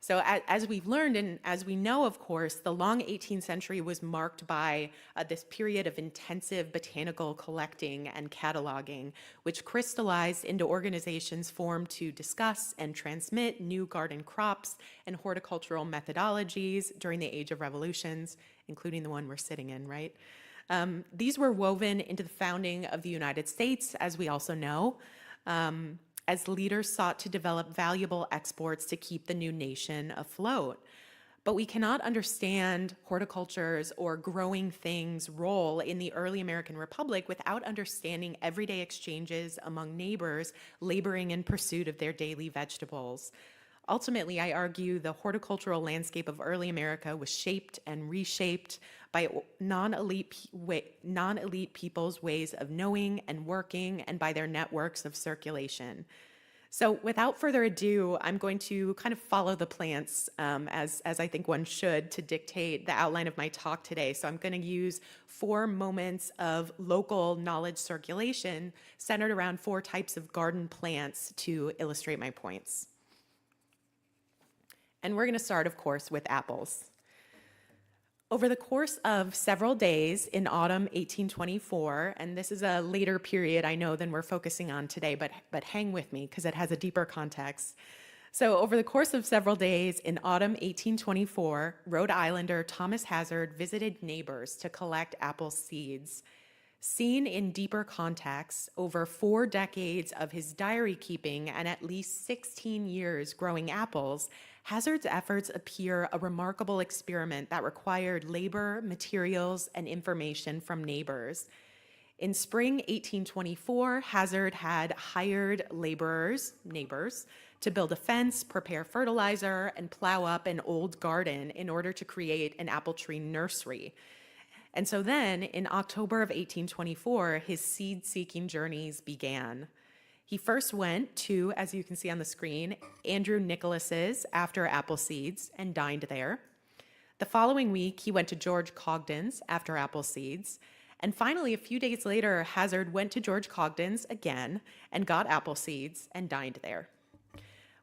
Speaker 5: So as we've learned, and as we know, of course, the long 18th century was marked by this period of intensive botanical collecting and cataloging, which crystallized into organizations formed to discuss and transmit new garden crops and horticultural methodologies during the Age of Revolutions, including the one we're sitting in, right? These were woven into the founding of the United States, as we also know, as leaders sought to develop valuable exports to keep the new nation afloat. But we cannot understand horticulture's or growing things' role in the early American Republic without understanding everyday exchanges among neighbors laboring in pursuit of their daily vegetables. Ultimately, I argue the horticultural landscape of early America was shaped and reshaped by non-elite people's ways of knowing and working and by their networks of circulation. So without further ado, I'm going to kind of follow the plants as I think one should to dictate the outline of my talk today. So I'm going to use 4 moments of local knowledge circulation centered around 4 types of garden plants to illustrate my points. And we're going to start, of course, with apples. Over the course of several days in autumn 1824, and this is a later period, I know, than we're focusing on today, but hang with me because it has a deeper context. So over the course of several days in autumn 1824, Rhode Islander Thomas Hazard visited neighbors to collect apple seeds. Seen in deeper context, over 4 decades of his diary keeping and at least 16 years growing apples, Hazard's efforts appear a remarkable experiment that required labor, materials, and information from neighbors. In spring 1824, Hazard had hired laborers, neighbors, to build a fence, prepare fertilizer, and plow up an old garden in order to create an apple tree nursery. And so then, in October of 1824, his seed-seeking journeys began. He first went to, as you can see on the screen, Andrew Nicholas's after apple seeds and dined there. The following week, he went to George Cogden's after apple seeds. And finally, a few days later, Hazard went to George Cogden's again and got apple seeds and dined there.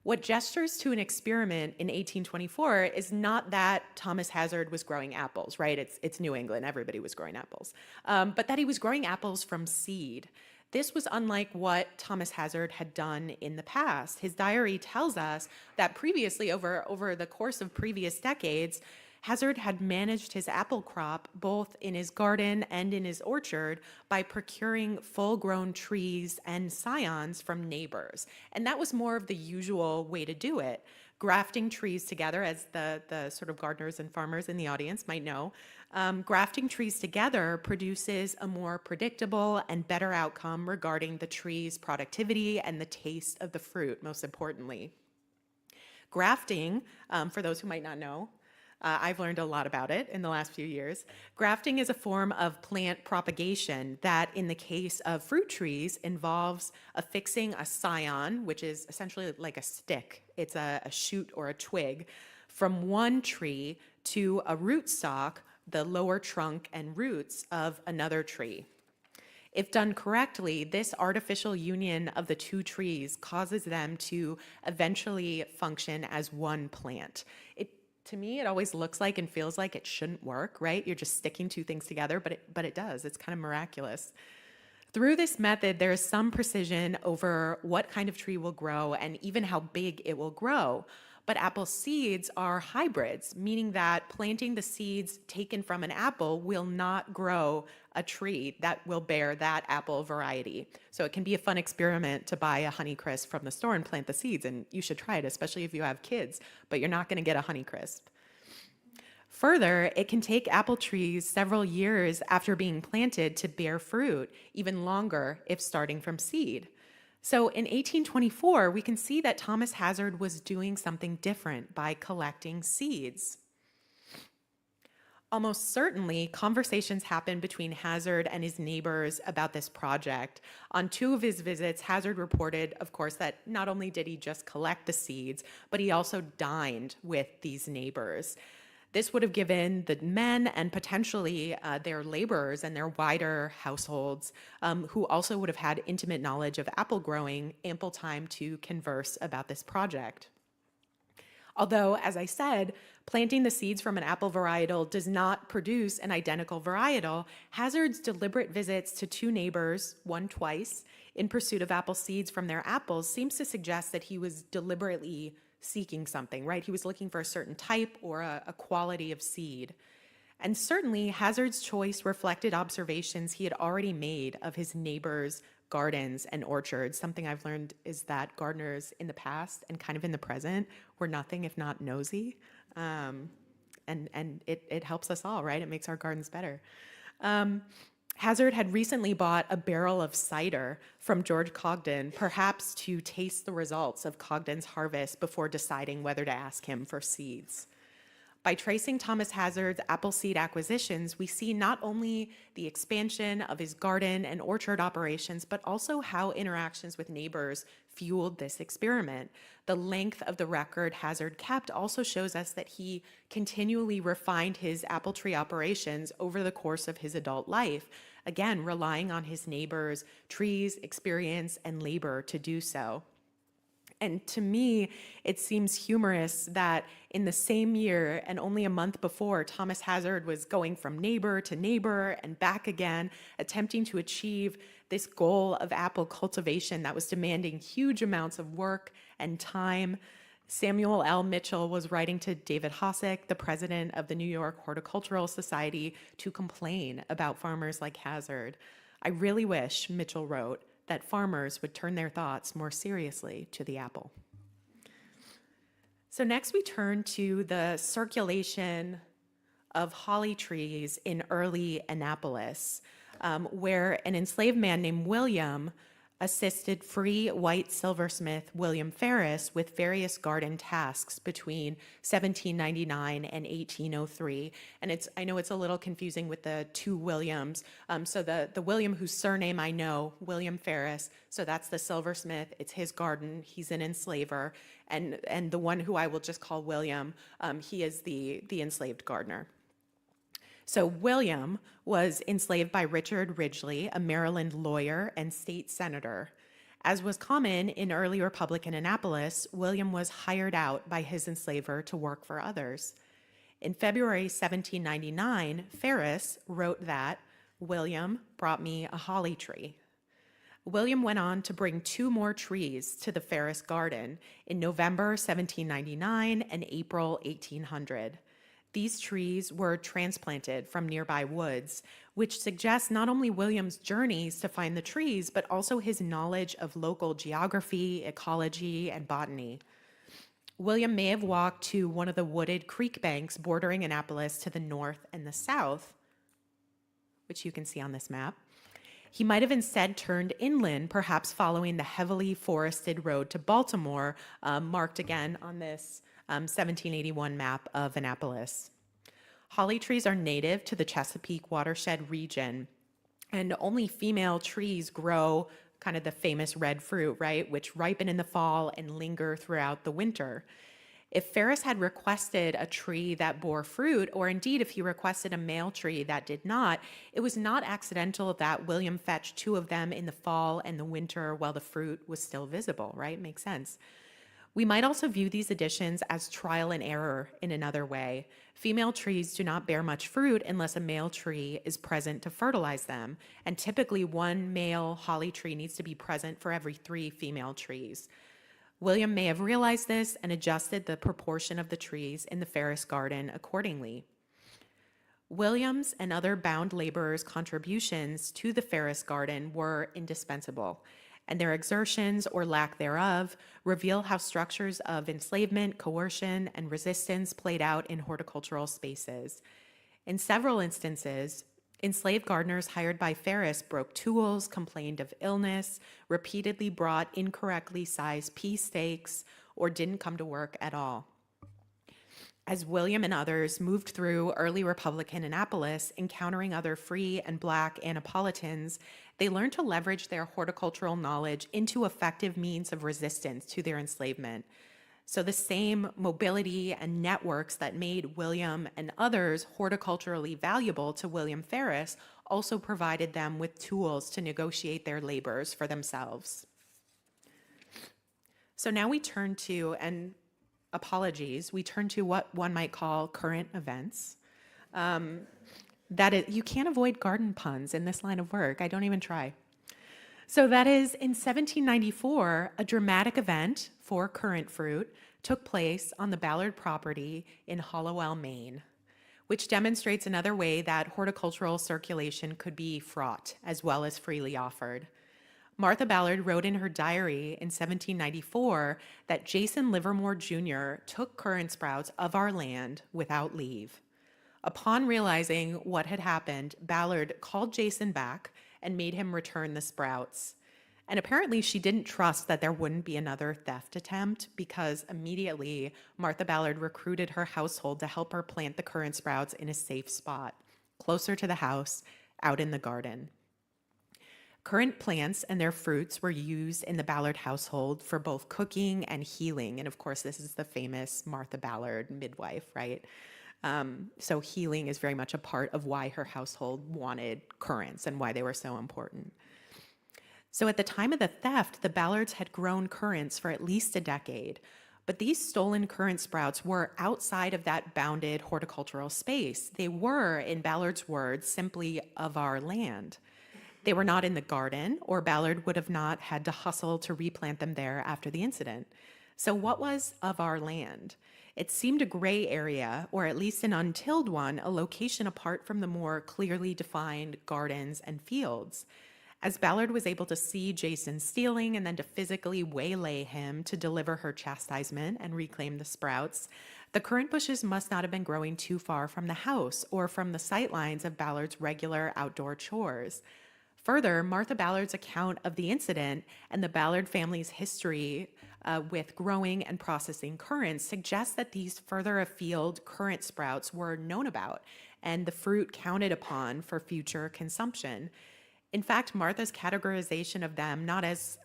Speaker 5: What gestures to an experiment in 1824 is not that Thomas Hazard was growing apples, right? It's New England, everybody was growing apples, but that he was growing apples from seed. This was unlike what Thomas Hazard had done in the past. His diary tells us that previously, over the course of previous decades, Hazard had managed his apple crop both in his garden and in his orchard by procuring full-grown trees and scions from neighbors. And that was more of the usual way to do it. Grafting trees together, as the sort of gardeners and farmers in the audience might know, grafting trees together produces a more predictable and better outcome regarding the tree's productivity and the taste of the fruit, most importantly. Grafting, for those who might not know, I've learned a lot about it in the last few years. Grafting is a form of plant propagation that, in the case of fruit trees, involves affixing a scion, which is essentially like a stick. It's a shoot or a twig, from one tree to a rootstock, the lower trunk and roots of another tree. If done correctly, this artificial union of the two trees causes them to eventually function as one plant. To me, it always looks like and feels like it shouldn't work, right? You're just sticking two things together, but it does. It's kind of miraculous. Through this method, there is some precision over what kind of tree will grow and even how big it will grow. But apple seeds are hybrids, meaning that planting the seeds taken from an apple will not grow a tree that will bear that apple variety. So it can be a fun experiment to buy a Honeycrisp from the store and plant the seeds, and you should try it, especially if you have kids, but you're not going to get a Honeycrisp. Further, it can take apple trees several years after being planted to bear fruit, even longer if starting from seed. So in 1824, we can see that Thomas Hazard was doing something different by collecting seeds. Almost certainly, conversations happened between Hazard and his neighbors about this project. On 2 of his visits, Hazard reported, of course, that not only did he just collect the seeds, but he also dined with these neighbors. This would have given the men and potentially their laborers and their wider households, who also would have had intimate knowledge of apple growing, ample time to converse about this project. Although, as I said, planting the seeds from an apple varietal does not produce an identical varietal, Hazard's deliberate visits to 2 neighbors, one twice, in pursuit of apple seeds from their apples seems to suggest that he was deliberately seeking something, right? He was looking for a certain type or a quality of seed. And certainly, Hazard's choice reflected observations he had already made of his neighbors' gardens and orchards. Something I've learned is that gardeners in the past and kind of in the present were nothing if not nosy. And it helps us all, right? It makes our gardens better. Hazard had recently bought a barrel of cider from George Cogden, perhaps to taste the results of Cogden's harvest before deciding whether to ask him for seeds. By tracing Thomas Hazard's apple seed acquisitions, we see not only the expansion of his garden and orchard operations, but also how interactions with neighbors fueled this experiment. The length of the record Hazard kept also shows us that he continually refined his apple tree operations over the course of his adult life, again, relying on his neighbors' trees, experience, and labor to do so. And to me, it seems humorous that in the same year and only a month before, Thomas Hazard was going from neighbor to neighbor and back again, attempting to achieve this goal of apple cultivation that was demanding huge amounts of work and time. Samuel L. Mitchell was writing to David Hossick, the president of the New York Horticultural Society, to complain about farmers like Hazard. I really wish, Mitchell wrote, that farmers would turn their thoughts more seriously to the apple. So next we turn to the circulation of holly trees in early Annapolis, where an enslaved man named William assisted free white silversmith William Ferris with various garden tasks between 1799 and 1803. And I know it's a little confusing with the two Williams. So the William whose surname I know, William Ferris, so that's the silversmith, it's his garden, he's an enslaver. And the one who I will just call William, he is the enslaved gardener. So William was enslaved by Richard Ridgely, a Maryland lawyer and state senator. As was common in early Republican Annapolis, William was hired out by his enslaver to work for others. In February 1799, Ferris wrote that, "William brought me a holly tree." William went on to bring 2 more trees to the Ferris garden in November 1799 and April 1800. These trees were transplanted from nearby woods, which suggests not only William's journeys to find the trees, but also his knowledge of local geography, ecology, and botany. William may have walked to one of the wooded creek banks bordering Annapolis to the north and the south, which you can see on this map. He might have instead turned inland, perhaps following the heavily forested road to Baltimore, marked again on this 1781 map of Annapolis. Holly trees are native to the Chesapeake watershed region, and only female trees grow kind of the famous red fruit, right, which ripen in the fall and linger throughout the winter. If Ferris had requested a tree that bore fruit, or indeed if he requested a male tree that did not, it was not accidental that William fetched 2 of them in the fall and the winter while the fruit was still visible, right? Makes sense. We might also view these additions as trial and error in another way. Female trees do not bear much fruit unless a male tree is present to fertilize them, and typically 1 male holly tree needs to be present for every 3 female trees. William may have realized this and adjusted the proportion of the trees in the Ferris garden accordingly. William's and other bound laborers' contributions to the Ferris garden were indispensable, and their exertions or lack thereof reveal how structures of enslavement, coercion, and resistance played out in horticultural spaces. In several instances, enslaved gardeners hired by Ferris broke tools, complained of illness, repeatedly brought incorrectly sized pea stakes, or didn't come to work at all. As William and others moved through early Republican Annapolis, encountering other free and Black Annapolitans, they learned to leverage their horticultural knowledge into effective means of resistance to their enslavement. So the same mobility and networks that made William and others horticulturally valuable to William Ferris also provided them with tools to negotiate their labors for themselves. So now we turn to, and apologies, we turn to what one might call current events. You can't avoid garden puns in this line of work. I don't even try. So that is, in 1794, a dramatic event for currant fruit took place on the Ballard property in Hollowell, Maine, which demonstrates another way that horticultural circulation could be fraught as well as freely offered. Martha Ballard wrote in her diary in 1794 that Jason Livermore Jr. took currant sprouts of our land without leave. Upon realizing what had happened, Ballard called Jason back and made him return the sprouts. And apparently she didn't trust that there wouldn't be another theft attempt, because immediately Martha Ballard recruited her household to help her plant the currant sprouts in a safe spot, closer to the house, out in the garden. Currant plants and their fruits were used in the Ballard household for both cooking and healing. And of course, this is the famous Martha Ballard midwife, right? So healing is very much a part of why her household wanted currants and why they were so important. So at the time of the theft, the Ballards had grown currants for at least a decade, but these stolen currant sprouts were outside of that bounded horticultural space. They were, in Ballard's words, simply of our land. They were not in the garden, or Ballard would have not had to hustle to replant them there after the incident. So what was of our land? It seemed a gray area, or at least an untilled one, a location apart from the more clearly defined gardens and fields. As Ballard was able to see Jason stealing and then to physically waylay him to deliver her chastisement and reclaim the sprouts, the currant bushes must not have been growing too far from the house or from the sightlines of Ballard's regular outdoor chores. Further, Martha Ballard's account of the incident and the Ballard family's history with growing and processing currants suggests that these further afield currant sprouts were known about and the fruit counted upon for future consumption. In fact, Martha's categorization of them not as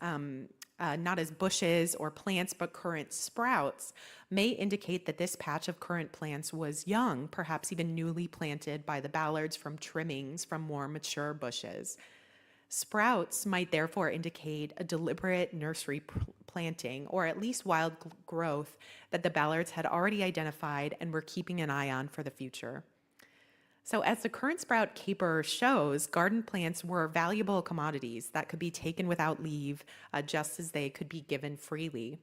Speaker 5: bushes or plants, but currant sprouts, may indicate that this patch of currant plants was young, perhaps even newly planted by the Ballards from trimmings from more mature bushes. Sprouts might therefore indicate a deliberate nursery planting, or at least wild growth that the Ballards had already identified and were keeping an eye on for the future. So as the currant sprout caper shows, garden plants were valuable commodities that could be taken without leave, just as they could be given freely.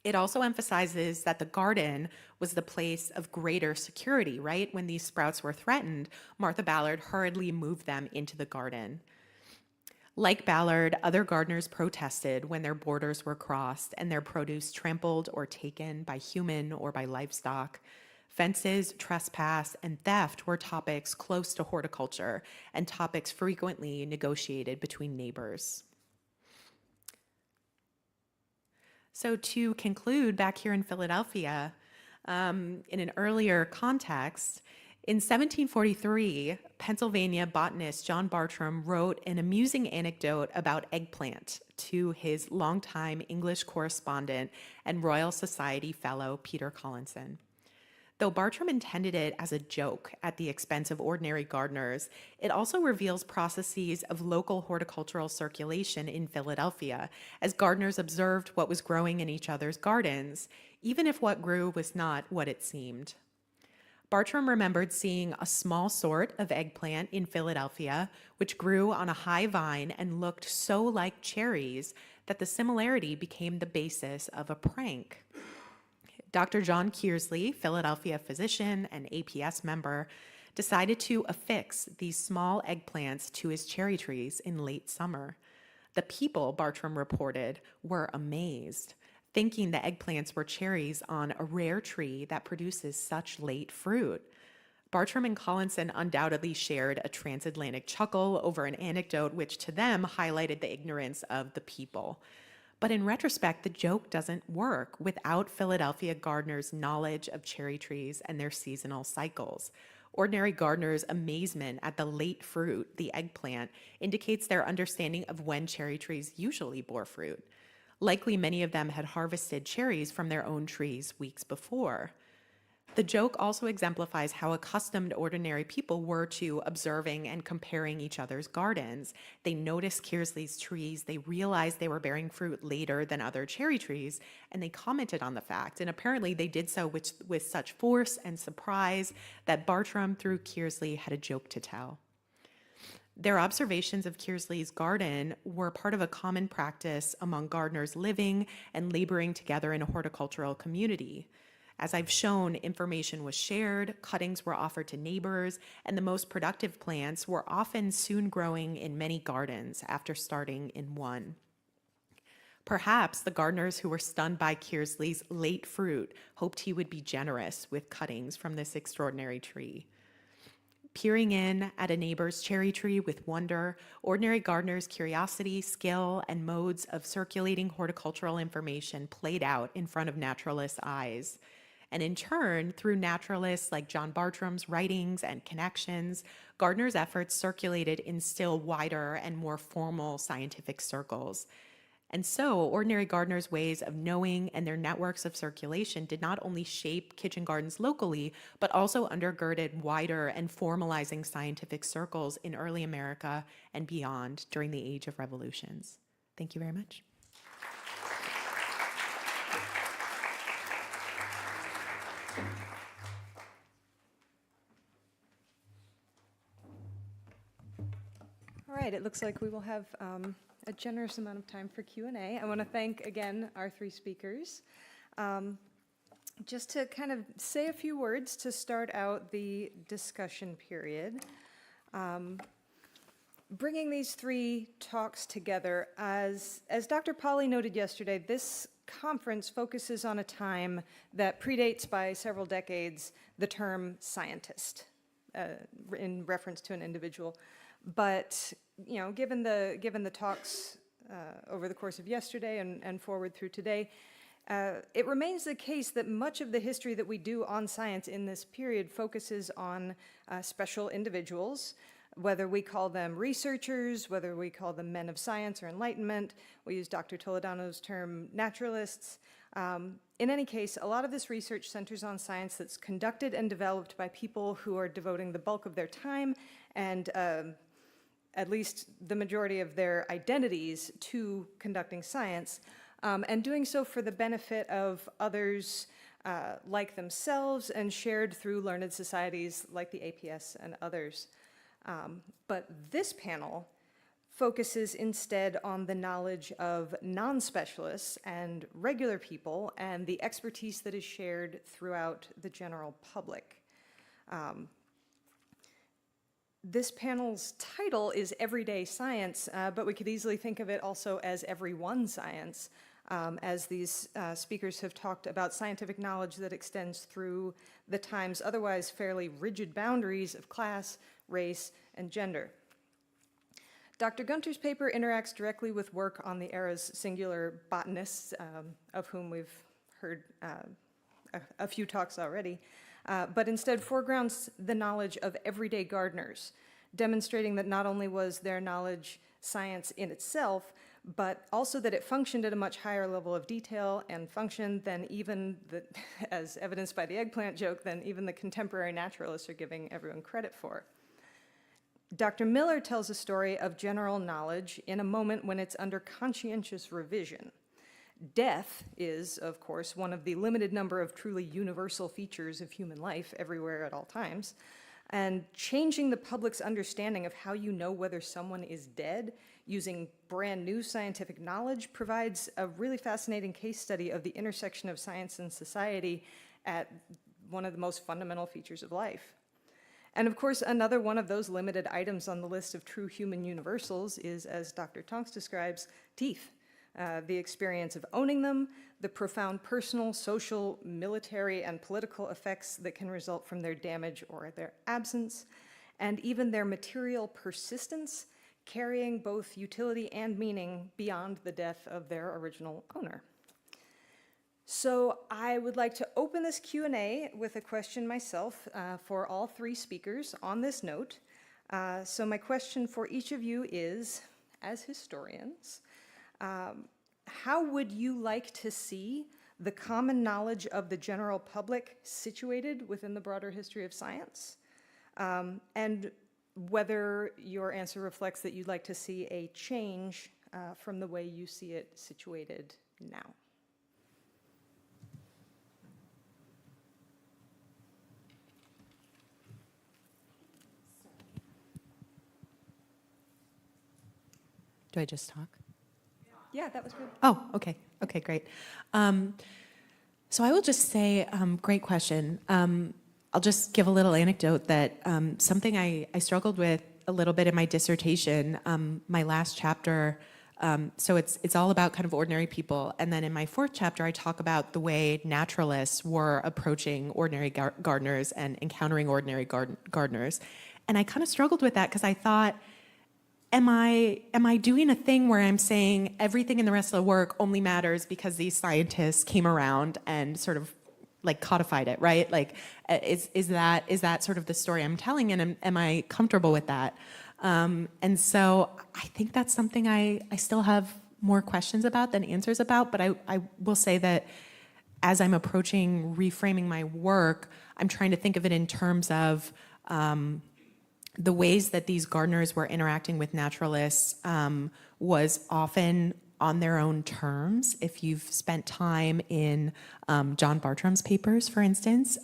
Speaker 5: It also emphasizes that the garden was the place of greater security, right? When these sprouts were threatened, Martha Ballard hurriedly moved them into the garden. Like Ballard, other gardeners protested when their borders were crossed and their produce trampled or taken by human or by livestock. Fences, trespass, and theft were topics close to horticulture and topics frequently negotiated between neighbors. So to conclude, back here in Philadelphia, in an earlier context, in 1743, Pennsylvania botanist John Bartram wrote an amusing anecdote about eggplant to his longtime English correspondent and Royal Society fellow Peter Collinson. Though Bartram intended it as a joke at the expense of ordinary gardeners, it also reveals processes of local horticultural circulation in Philadelphia, as gardeners observed what was growing in each other's gardens, even if what grew was not what it seemed. Bartram remembered seeing a small sort of eggplant in Philadelphia, which grew on a high vine and looked so like cherries that the similarity became the basis of a prank. Dr. John Kearsley, Philadelphia physician and APS member, decided to affix these small eggplants to his cherry trees in late summer. The people, Bartram reported, were amazed, thinking the eggplants were cherries on a rare tree that produces such late fruit. Bartram and Collinson undoubtedly shared a transatlantic chuckle over an anecdote which to them highlighted the ignorance of the people. But in retrospect, the joke doesn't work without Philadelphia gardeners' knowledge of cherry trees and their seasonal cycles. Ordinary gardeners' amazement at the late fruit, the eggplant, indicates their understanding of when cherry trees usually bore fruit. Likely many of them had harvested cherries from their own trees weeks before. The joke also exemplifies how accustomed ordinary people were to observing and comparing each other's gardens. They noticed Kearsley's trees, they realized they were bearing fruit later than other cherry trees, and they commented on the fact. And apparently they did so with such force and surprise that Bartram, through Kearsley, had a joke to tell. Their observations of Kearsley's garden were part of a common practice among gardeners living and laboring together in a horticultural community. As I've shown, information was shared, cuttings were offered to neighbors, and the most productive plants were often soon growing in many gardens after starting in one. Perhaps the gardeners who were stunned by Kearsley's late fruit hoped he would be generous with cuttings from this extraordinary tree. Peering in at a neighbor's cherry tree with wonder, ordinary gardeners' curiosity, skill, and modes of circulating horticultural information played out in front of naturalists' eyes. And in turn, through naturalists like John Bartram's writings and connections, gardeners' efforts circulated in still wider and more formal scientific circles. And so, ordinary gardeners' ways of knowing and their networks of circulation did not only shape kitchen gardens locally, but also undergirded wider and formalizing scientific circles in early America and beyond during the Age of Revolutions. Thank you very much.
Speaker 2: All right, it looks like we will have a generous amount of time for Q&A. I want to thank, again, our three speakers. Just to kind of say a few words to start out the discussion period. bringing these three talks together, as Dr. Polly noted yesterday, this conference focuses on a time that predates by several decades the term scientist, in reference to an individual. But, you know, given the talks over the course of yesterday and forward through today, it remains the case that much of the history that we do on science in this period focuses on special individuals, whether we call them researchers, whether we call them men of science or enlightenment. We use Dr. Toledano's term naturalists. In any case, a lot of this research centers on science that's conducted and developed by people who are devoting the bulk of their time and at least the majority of their identities to conducting science, and doing so for the benefit of others like themselves and shared through learned societies like the APS and others. But this panel focuses instead on the knowledge of non-specialists and regular people and the expertise that is shared throughout the general public. This panel's title is Everyday Science, but we could easily think of it also as Everyone Science, as these speakers have talked about scientific knowledge that extends through the time's otherwise fairly rigid boundaries of class, race, and gender. Dr. Gunter's paper interacts directly with work on the era's singular botanists, of whom we've heard a few talks already, but instead foregrounds the knowledge of everyday gardeners, demonstrating that not only was their knowledge science in itself, but also that it functioned at a much higher level of detail and function than even, as evidenced by the eggplant joke, than even the contemporary naturalists are giving everyone credit for. Dr. Miller tells a story of general knowledge in a moment when it's under conscientious revision. Death is, of course, one of the limited number of truly universal features of human life everywhere at all times. And changing the public's understanding of how you know whether someone is dead using brand new scientific knowledge provides a really fascinating case study of the intersection of science and society at one of the most fundamental features of life. And of course, another one of those limited items on the list of true human universals is, as Dr. Tonks describes, teeth. The experience of owning them, the profound personal, social, military, and political effects that can result from their damage or their absence, and even their material persistence, carrying both utility and meaning beyond the death of their original owner. So I would like to open this Q&A with a question myself for all three speakers on this note. So my question for each of you is, as historians, how would you like to see the common knowledge of the general public situated within the broader history of science? And whether your answer reflects that you'd like to see a change from the way you see it situated now.
Speaker 5: Do I just talk?
Speaker 2: Yeah, that was good.
Speaker 5: Oh, okay. Okay, great. So I will just say, great question. I'll just give a little anecdote that something I struggled with a little bit in my dissertation, my last chapter. So it's all about kind of ordinary people. And then in my fourth chapter, I talk about the way naturalists were approaching ordinary gardeners and encountering ordinary gardeners. And I kind of struggled with that because I thought, am I doing a thing where I'm saying everything in the rest of the work only matters because these scientists came around and sort of like codified it, right? Like, is that sort of the story I'm telling, and am I comfortable with that? And so I think that's something I still have more questions about than answers about, but I will say that as I'm approaching reframing my work, I'm trying to think of it in terms of the ways that these gardeners were interacting with naturalists was often on their own terms. If you've spent time in John Bartram's papers, for instance,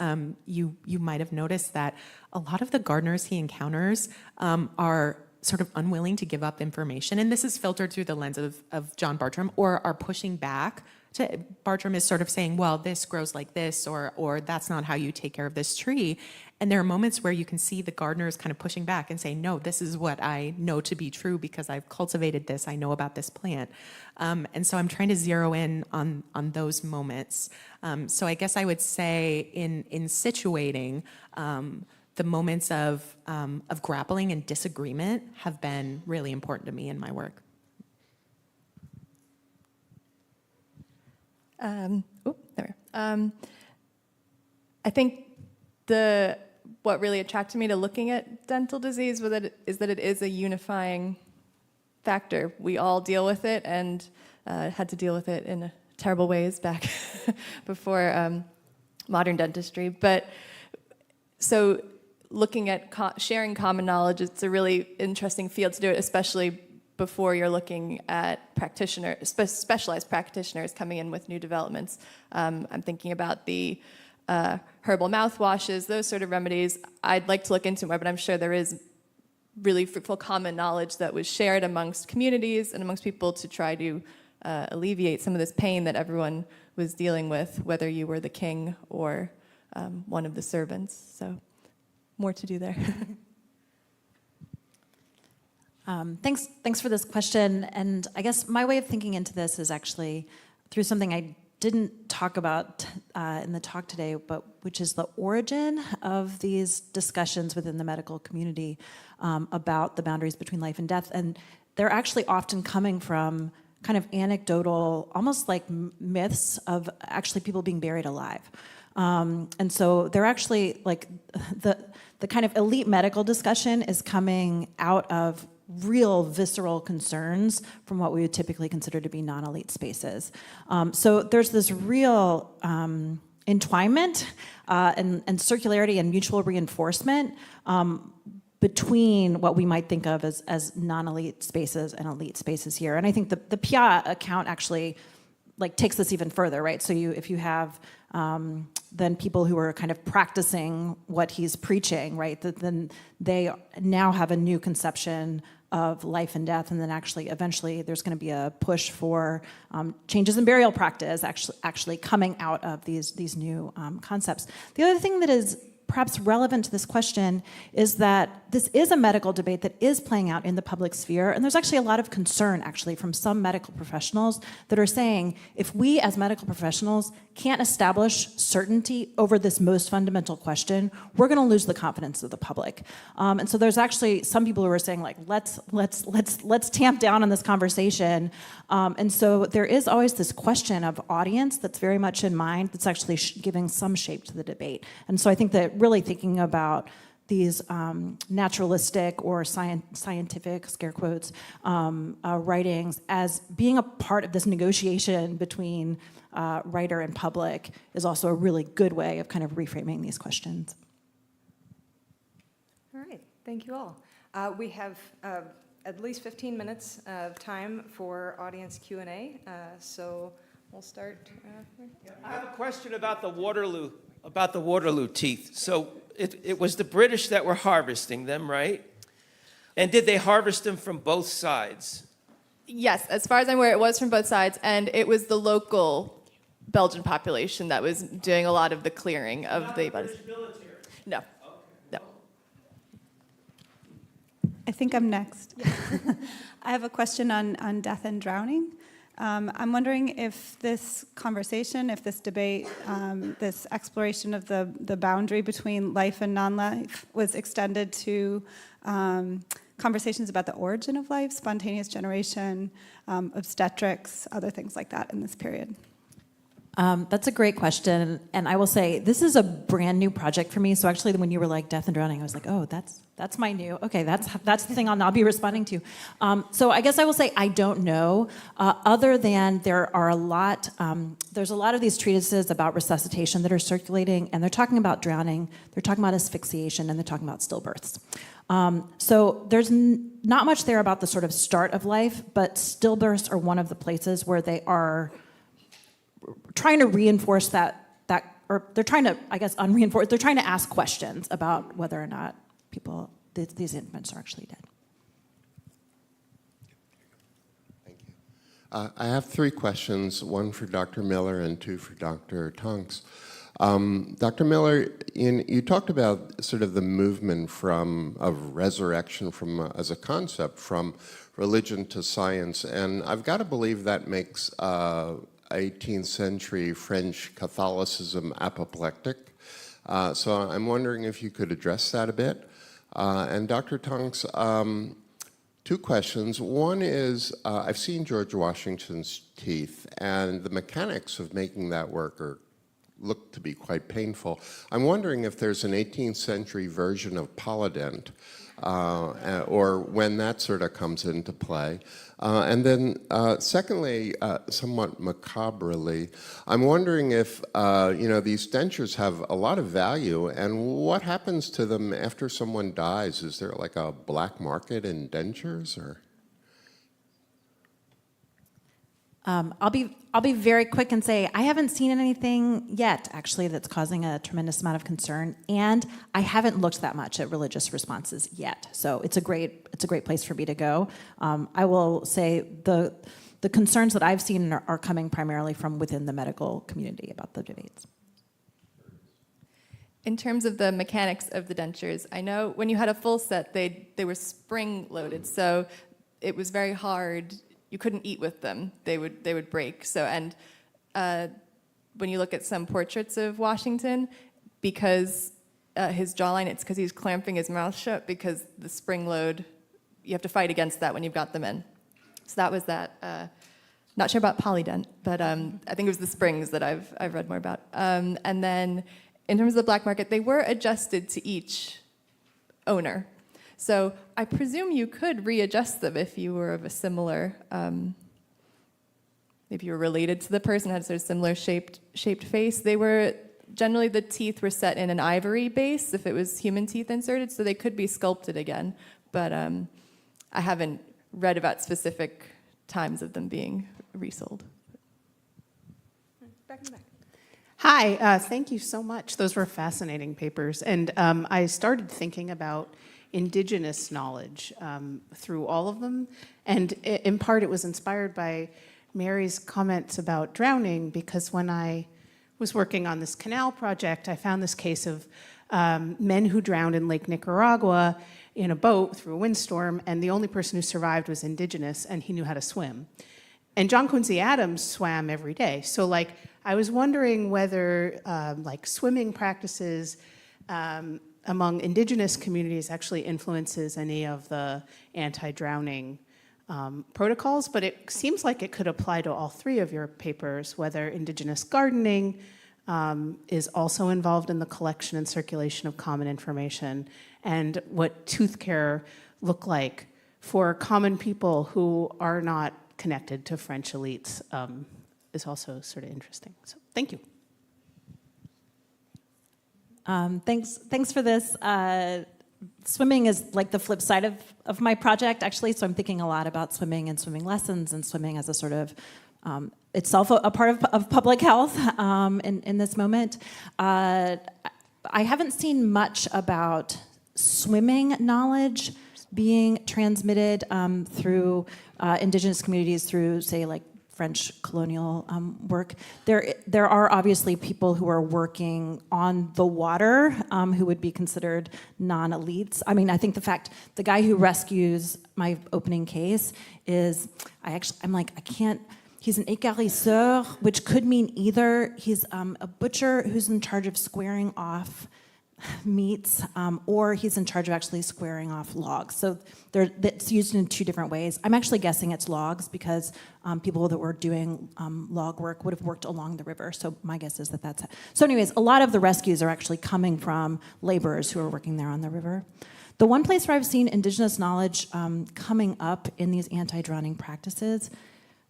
Speaker 5: you might have noticed that a lot of the gardeners he encounters are sort of unwilling to give up information. And this is filtered through the lens of John Bartram, or are pushing back. Bartram is sort of saying, well, this grows like this, or that's not how you take care of this tree. And there are moments where you can see the gardeners kind of pushing back and saying, no, this is what I know to be true because I've cultivated this, I know about this plant. And so I'm trying to zero in on those moments. So I guess I would say in situating, the moments of grappling and disagreement have been really important to me in my work.
Speaker 4: I think what really attracted me to looking at dental disease is that it is a unifying factor. We all deal with it and had to deal with it in terrible ways back before modern dentistry. But so looking at sharing common knowledge, it's a really interesting field to do it, especially before you're looking at specialized practitioners coming in with new developments. I'm thinking about the herbal mouthwashes, those sort of remedies. I'd like to look into more, but I'm sure there is really fruitful common knowledge that was shared amongst communities and amongst people to try to alleviate some of this pain that everyone was dealing with, whether you were the king or one of the servants. So more to do there.
Speaker 3: Thanks for this question. And I guess my way of thinking into this is actually through something I didn't talk about in the talk today, but which is the origin of these discussions within the medical community about the boundaries between life and death. And they're actually often coming from kind of anecdotal, almost like myths of actually people being buried alive. And so they're actually like the kind of elite medical discussion is coming out of real visceral concerns from what we would typically consider to be non-elite spaces. So there's this real entwinement and circularity and mutual reinforcement between what we might think of as non-elite spaces and elite spaces here. And I think the PIA account actually like takes this even further, right? So if you have then people who are kind of practicing what he's preaching, right? Then they now have a new conception of life and death, and then actually eventually there's going to be a push for changes in burial practice actually coming out of these new concepts. The other thing that is perhaps relevant to this question is that this is a medical debate that is playing out in the public sphere, and there's actually a lot of concern actually from some medical professionals that are saying if we as medical professionals can't establish certainty over this most fundamental question, we're going to lose the confidence of the public. And so there's actually some people who are saying like let's tamp down on this conversation. And so there is always this question of audience that's very much in mind that's actually giving some shape to the debate. And so I think that really thinking about these naturalistic or scientific, scare quotes, writings as being a part of this negotiation between writer and public is also a really good way of kind of reframing these questions.
Speaker 2: All right, thank you all. We have at least 15 minutes of time for audience Q&A, so we'll start.
Speaker 6: I have a question about the Waterloo teeth. So it was the British that were harvesting them, right? And did they harvest them from both sides?
Speaker 4: Yes, as far as I'm aware, it was from both sides, and it was the local Belgian population that was doing a lot of the clearing of the bodies.
Speaker 6: Military.
Speaker 4: No, no.
Speaker 7: I think I'm next. I have a question on death and drowning. I'm wondering if this conversation, if this debate, this exploration of the boundary between life and non-life was extended to conversations about the origin of life, spontaneous generation, obstetrics, other things like that in this period.
Speaker 3: That's a great question, and I will say this is a brand new project for me. So actually, when you were like death and drowning, I was like, oh, that's my new. Okay, that's the thing I'll be responding to. So I guess I will say I don't know. Other than there are there's a lot of these treatises about resuscitation that are circulating, and they're talking about drowning, they're talking about asphyxiation, and they're talking about stillbirths. So there's not much there about the sort of start of life, but stillbirths are one of the places where they are trying to reinforce that, or they're trying to, I guess, unreinforce. They're trying to ask questions about whether or not these infants are actually dead.
Speaker 8: Thank you. I have three questions, one for Dr. Miller and two for Dr. Tonks. Dr. Miller, you talked about sort of the movement of resurrection as a concept from religion to science, and I've got to believe that makes 18th century French Catholicism apoplectic. So I'm wondering if you could address that a bit. And Dr. Tonks, two questions. One is, I've seen George Washington's teeth, and the mechanics of making that work look to be quite painful. I'm wondering if there's an 18th century version of Polydent, or when that sort of comes into play. And then secondly, somewhat macabrely, I'm wondering if, these dentures have a lot of value, and what happens to them after someone dies? Is there like a black market in dentures, or?
Speaker 3: I'll be very quick and say I haven't seen anything yet, actually, that's causing a tremendous amount of concern, and I haven't looked that much at religious responses yet. So it's a great place for me to go. I will say the concerns that I've seen are coming primarily from within the medical community about the debates.
Speaker 4: In terms of the mechanics of the dentures, I know when you had a full set, they were spring loaded, so it was very hard. You couldn't eat with them; they would break. So, and when you look at some portraits of Washington, because his jawline, it's because he's clamping his mouth shut because the spring load. You have to fight against that when you've got them in. So that was that. Not sure about Polydent, but I think it was the springs that I've read more about. And then in terms of the black market, they were adjusted to each owner. So I presume you could readjust them if you were of a similar, if you were related to the person, had a sort of similar shaped face. They were, generally the teeth were set in an ivory base if it was human teeth inserted, so they could be sculpted again. But I haven't read about specific times of them being resold.
Speaker 2: Back in the back.
Speaker 9: Hi, thank you so much. Those were fascinating papers. And I started thinking about indigenous knowledge through all of them. And in part, it was inspired by Mary's comments about drowning, because when I was working on this canal project, I found this case of men who drowned in Lake Nicaragua in a boat through a windstorm, and the only person who survived was indigenous, and he knew how to swim. And John Quincy Adams swam every day. So, I was wondering whether, swimming practices among indigenous communities actually influences any of the anti-drowning protocols, but it seems like it could apply to all three of your papers, whether indigenous gardening is also involved in the collection and circulation of common information, and what tooth care look like for common people who are not connected to French elites is also sort of interesting. So thank you.
Speaker 3: Thanks for this. Swimming is like the flip side of my project, actually, so I'm thinking a lot about swimming and swimming lessons and swimming as a sort of itself a part of public health in this moment. I haven't seen much about swimming knowledge being transmitted through indigenous communities through, say, French colonial work. There are obviously people who are working on the water who would be considered non-elites. I mean, I think the guy who rescues my opening case is, he's an écarisseur, which could mean either he's a butcher who's in charge of squaring off meats, or he's in charge of actually squaring off logs. So that's used in two different ways. I'm actually guessing it's logs because people that were doing log work would have worked along the river. So my guess is that's it. So anyways, a lot of the rescues are actually coming from laborers who are working there on the river. The one place where I've seen indigenous knowledge coming up in these anti-drowning practices,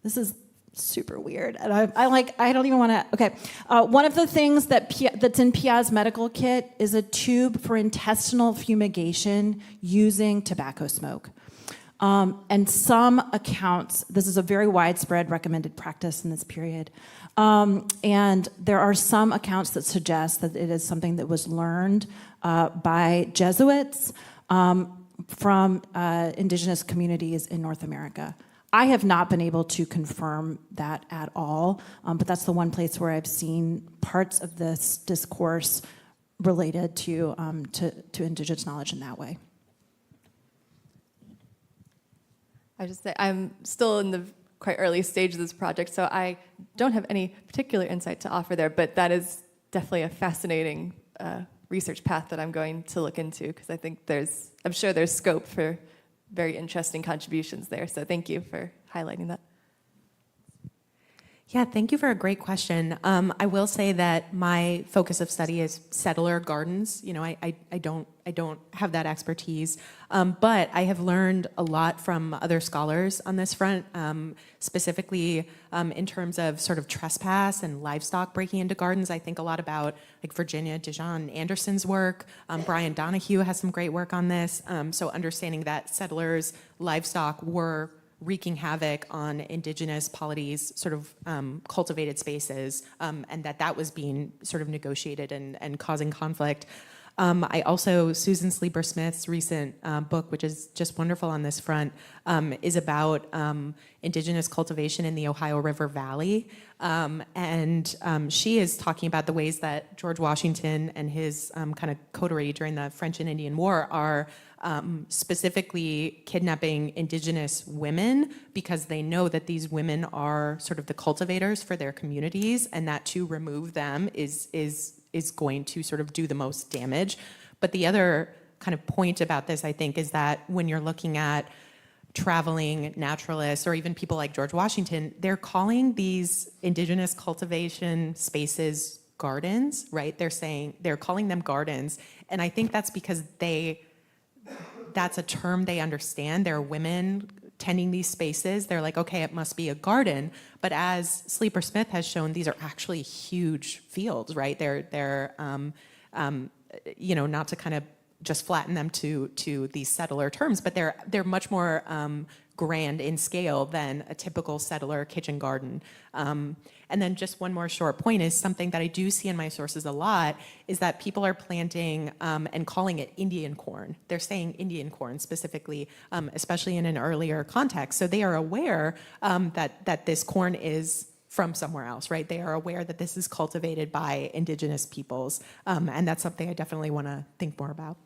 Speaker 3: this is super weird, and I don't even want to. Okay, one of the things that's in Pia's medical kit is a tube for intestinal fumigation using tobacco smoke. And some accounts, this is a very widespread recommended practice in this period, and there are some accounts that suggest that it is something that was learned by Jesuits from indigenous communities in North America. I have not been able to confirm that at all, but that's the one place where I've seen parts of this discourse related to Indigenous knowledge in that way.
Speaker 4: I just say I'm still in the quite early stage of this project, so I don't have any particular insight to offer there, but that is definitely a fascinating research path that I'm going to look into, because I think I'm sure there's scope for very interesting contributions there. So thank you for highlighting that.
Speaker 5: Yeah, thank you for a great question. I will say that my focus of study is settler gardens. You know, I don't have that expertise, but I have learned a lot from other scholars on this front, specifically in terms of sort of trespass and livestock breaking into gardens. I think a lot about like Virginia Dijon Anderson's work. Brian Donahue has some great work on this. So understanding that settlers' livestock were wreaking havoc on indigenous polities, sort of cultivated spaces, and that was being sort of negotiated and causing conflict. I also, Susan Sleeper-Smith's recent book, which is just wonderful on this front, is about indigenous cultivation in the Ohio River Valley. And she is talking about the ways that George Washington and his kind of coterie during the French and Indian War are specifically kidnapping indigenous women because they know that these women are sort of the cultivators for their communities, and that to remove them is going to sort of do the most damage. But the other kind of point about this, I think, is that when you're looking at traveling naturalists or even people like George Washington, they're calling these indigenous cultivation spaces gardens, right? They're calling them gardens. And I think that's because that's a term they understand. There are women tending these spaces. They're like, okay, it must be a garden. But as Sleeper Smith has shown, these are actually huge fields, right? They're you know, not to kind of just flatten them to these settler terms, but they're much more grand in scale than a typical settler kitchen garden. And then just one more short point is something that I do see in my sources a lot is that people are planting and calling it Indian corn. They're saying Indian corn specifically, especially in an earlier context. So they are aware that this corn is from somewhere else, right? They are aware that this is cultivated by indigenous peoples. And that's something I definitely want to think more about.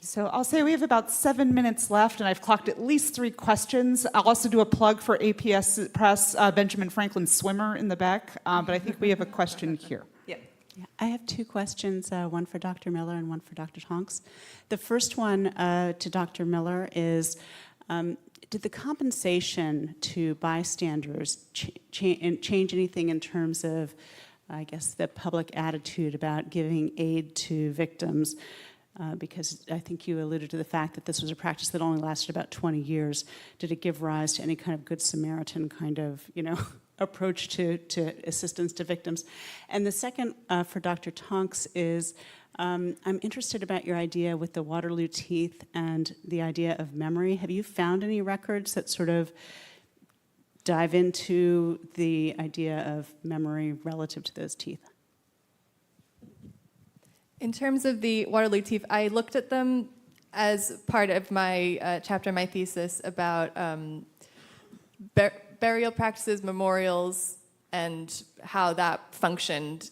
Speaker 10: So I'll say we have about 7 minutes left, and I've clocked at least 3 questions. I'll also do a plug for APS Press, Benjamin Franklin Swimmer in the back, but I think we have a question here.
Speaker 7: Yeah, I have 2 questions, one for Dr. Miller and one for Dr. Tonks. The first one to Dr. Miller is, did the compensation to bystanders change anything in terms of, I guess, the public attitude about giving aid to victims? Because I think you alluded to the fact that this was a practice that only lasted about 20 years. Did it give rise to any kind of Good Samaritan kind of, you know, approach to assistance to victims? And the second for Dr. Tonks is, I'm interested about your idea with the Waterloo teeth and the idea of memory. Have you found any records that sort of dive into the idea of memory relative to those teeth?
Speaker 4: In terms of the Waterloo teeth, I looked at them as part of my chapter in my thesis about burial practices, memorials, and how that functioned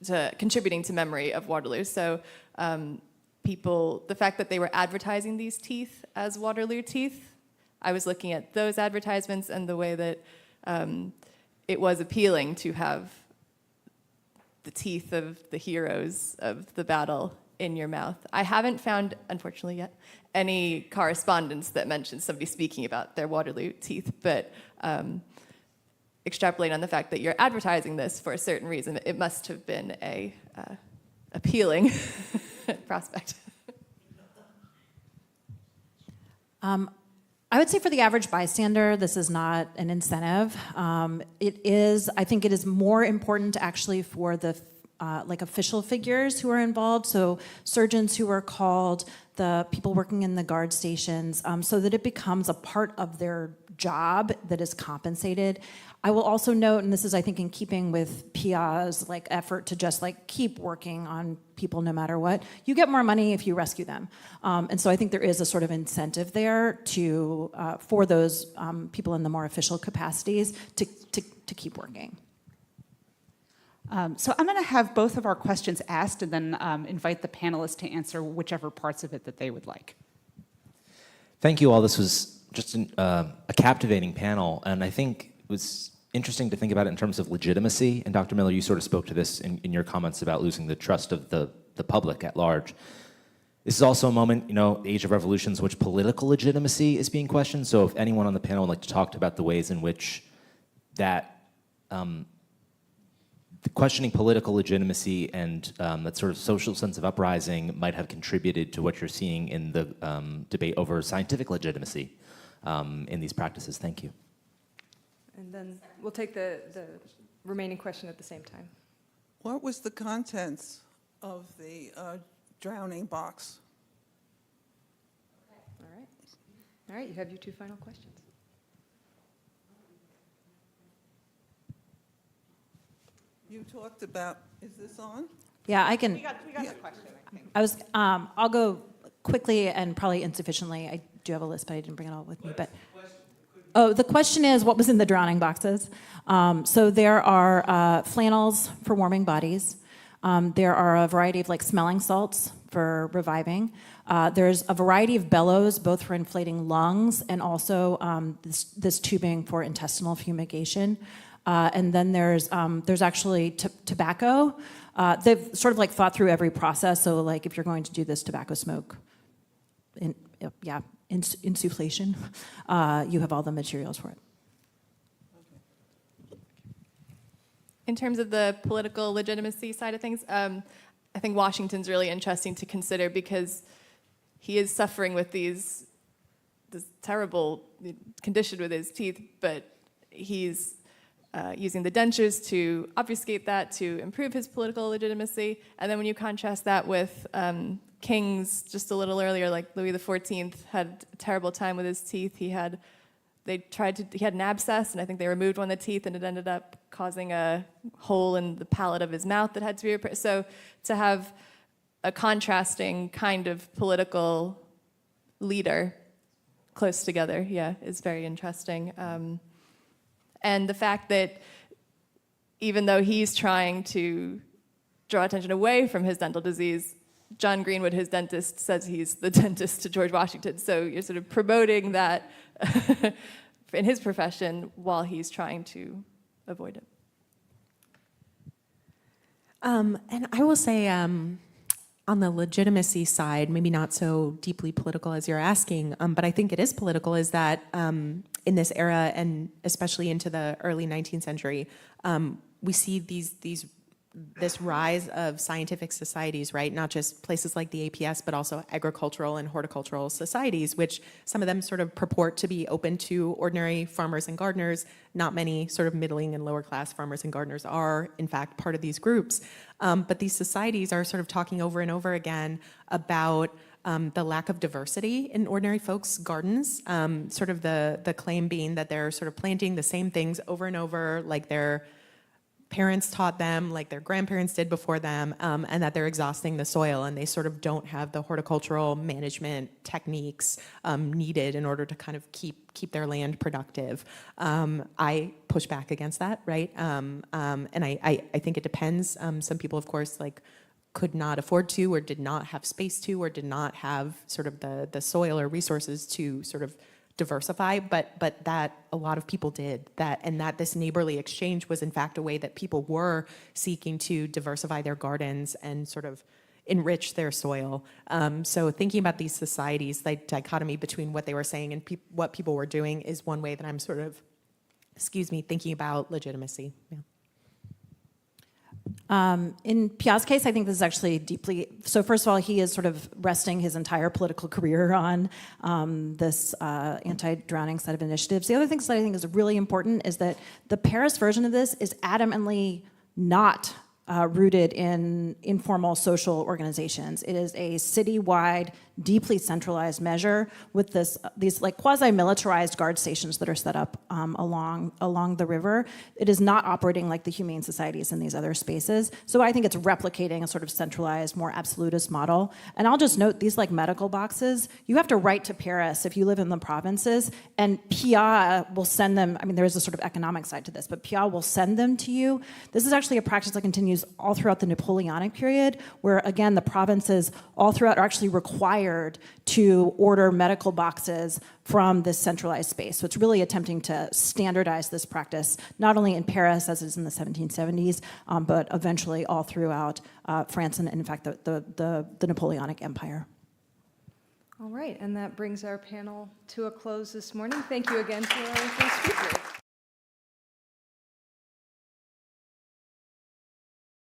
Speaker 4: to contributing to memory of Waterloo. So the fact that they were advertising these teeth as Waterloo teeth, I was looking at those advertisements and the way that it was appealing to have the teeth of the heroes of the battle in your mouth. I haven't found, unfortunately yet, any correspondence that mentions somebody speaking about their Waterloo teeth, but extrapolating on the fact that you're advertising this for a certain reason, it must have been a appealing prospect.
Speaker 3: I would say for the average bystander, this is not an incentive. I think it is more important actually for the like official figures who are involved, so surgeons who are called, the people working in the guard stations, so that it becomes a part of their job that is compensated. I will also note, and this is, I think, in keeping with Pia's like effort to just like keep working on people no matter what, you get more money if you rescue them. And so I think there is a sort of incentive there to for those people in the more official capacities to keep working.
Speaker 10: So I'm going to have both of our questions asked and then invite the panelists to answer whichever parts of it that they would like.
Speaker 11: Thank you all. This was just a captivating panel, and I think it was interesting to think about it in terms of legitimacy. And Dr. Miller, you sort of spoke to this in your comments about losing the trust of the public at large. This is also a moment, the age of revolutions, which political legitimacy is being questioned. So if anyone on the panel would like to talk about the ways in which that the questioning political legitimacy and that sort of social sense of uprising might have contributed to what you're seeing in the debate over scientific legitimacy in these practices. Thank you.
Speaker 2: And then we'll take the remaining question at the same time.
Speaker 12: What was the contents of the drowning box?
Speaker 2: All right, you have your two final questions.
Speaker 12: You talked about, is this on?
Speaker 3: Yeah, I can.
Speaker 10: We got the question, I think.
Speaker 3: I was. I'll go quickly and probably insufficiently. I do have a list, but I didn't bring it all with me. But the question is, what was in the drowning boxes? So there are flannels for warming bodies. There are a variety of like smelling salts for reviving. There's a variety of bellows, both for inflating lungs and also this tubing for intestinal fumigation. And then there's actually tobacco. They've sort of like thought through every process. So like if you're going to do this tobacco smoke, insufflation, you have all the materials for it.
Speaker 4: In terms of the political legitimacy side of things, I think Washington's really interesting to consider because he is suffering with this terrible condition with his teeth, but he's using the dentures to obfuscate that, to improve his political legitimacy. And then when you contrast that with kings just a little earlier, like Louis XIV had a terrible time with his teeth. He had an abscess, and I think they removed one of the teeth, and it ended up causing a hole in the palate of his mouth that had to be repaired. So to have a contrasting kind of political leader close together, is very interesting. And the fact that even though he's trying to draw attention away from his dental disease, John Greenwood, his dentist, says he's the dentist to George Washington. So you're sort of promoting that in his profession while he's trying to avoid it.
Speaker 5: And I will say, on the legitimacy side, maybe not so deeply political as you're asking, but I think it is political, is that in this era, and especially into the early 19th century, we see this rise of scientific societies, right? Not just places like the APS, but also agricultural and horticultural societies, which some of them sort of purport to be open to ordinary farmers and gardeners. Not many sort of middling and lower class farmers and gardeners are, in fact, part of these groups. But these societies are sort of talking over and over again about the lack of diversity in ordinary folks' gardens, sort of the claim being that they're sort of planting the same things over and over, like their parents taught them, like their grandparents did before them, and that they're exhausting the soil, and they sort of don't have the horticultural management techniques needed in order to kind of keep their land productive. I push back against that, right? And I think it depends. Some people, of course, like could not afford to, or did not have space to, or did not have sort of the soil or resources to sort of diversify, but that a lot of people did that, and that this neighborly exchange was in fact a way that people were seeking to diversify their gardens and sort of enrich their soil. So thinking about these societies, like dichotomy between what they were saying and what people were doing, is one way that I'm sort of, thinking about legitimacy. Yeah.
Speaker 3: In Pia's case, I think this is actually deeply, so first of all, he is sort of resting his entire political career on this anti-drowning set of initiatives. The other things that I think is really important is that the Paris version of this is adamantly not rooted in informal social organizations. It is a citywide deeply centralized measure with these like quasi-militarized guard stations that are set up along the river. It is not operating like the humane societies in these other spaces. So I think it's replicating a sort of centralized, more absolutist model. And I'll just note these like medical boxes, you have to write to Paris if you live in the provinces, and PIA will send them. I mean, there is a sort of economic side to this, but PIA will send them to you. This is actually a practice that continues all throughout the Napoleonic period, where again, the provinces all throughout are actually required to order medical boxes from this centralized space. So it's really attempting to standardize this practice, not only in Paris, as is in the 1770s, but eventually all throughout France and in fact, the Napoleonic Empire.
Speaker 2: All right, and that brings our panel to a close this morning. Thank you again to our three speakers.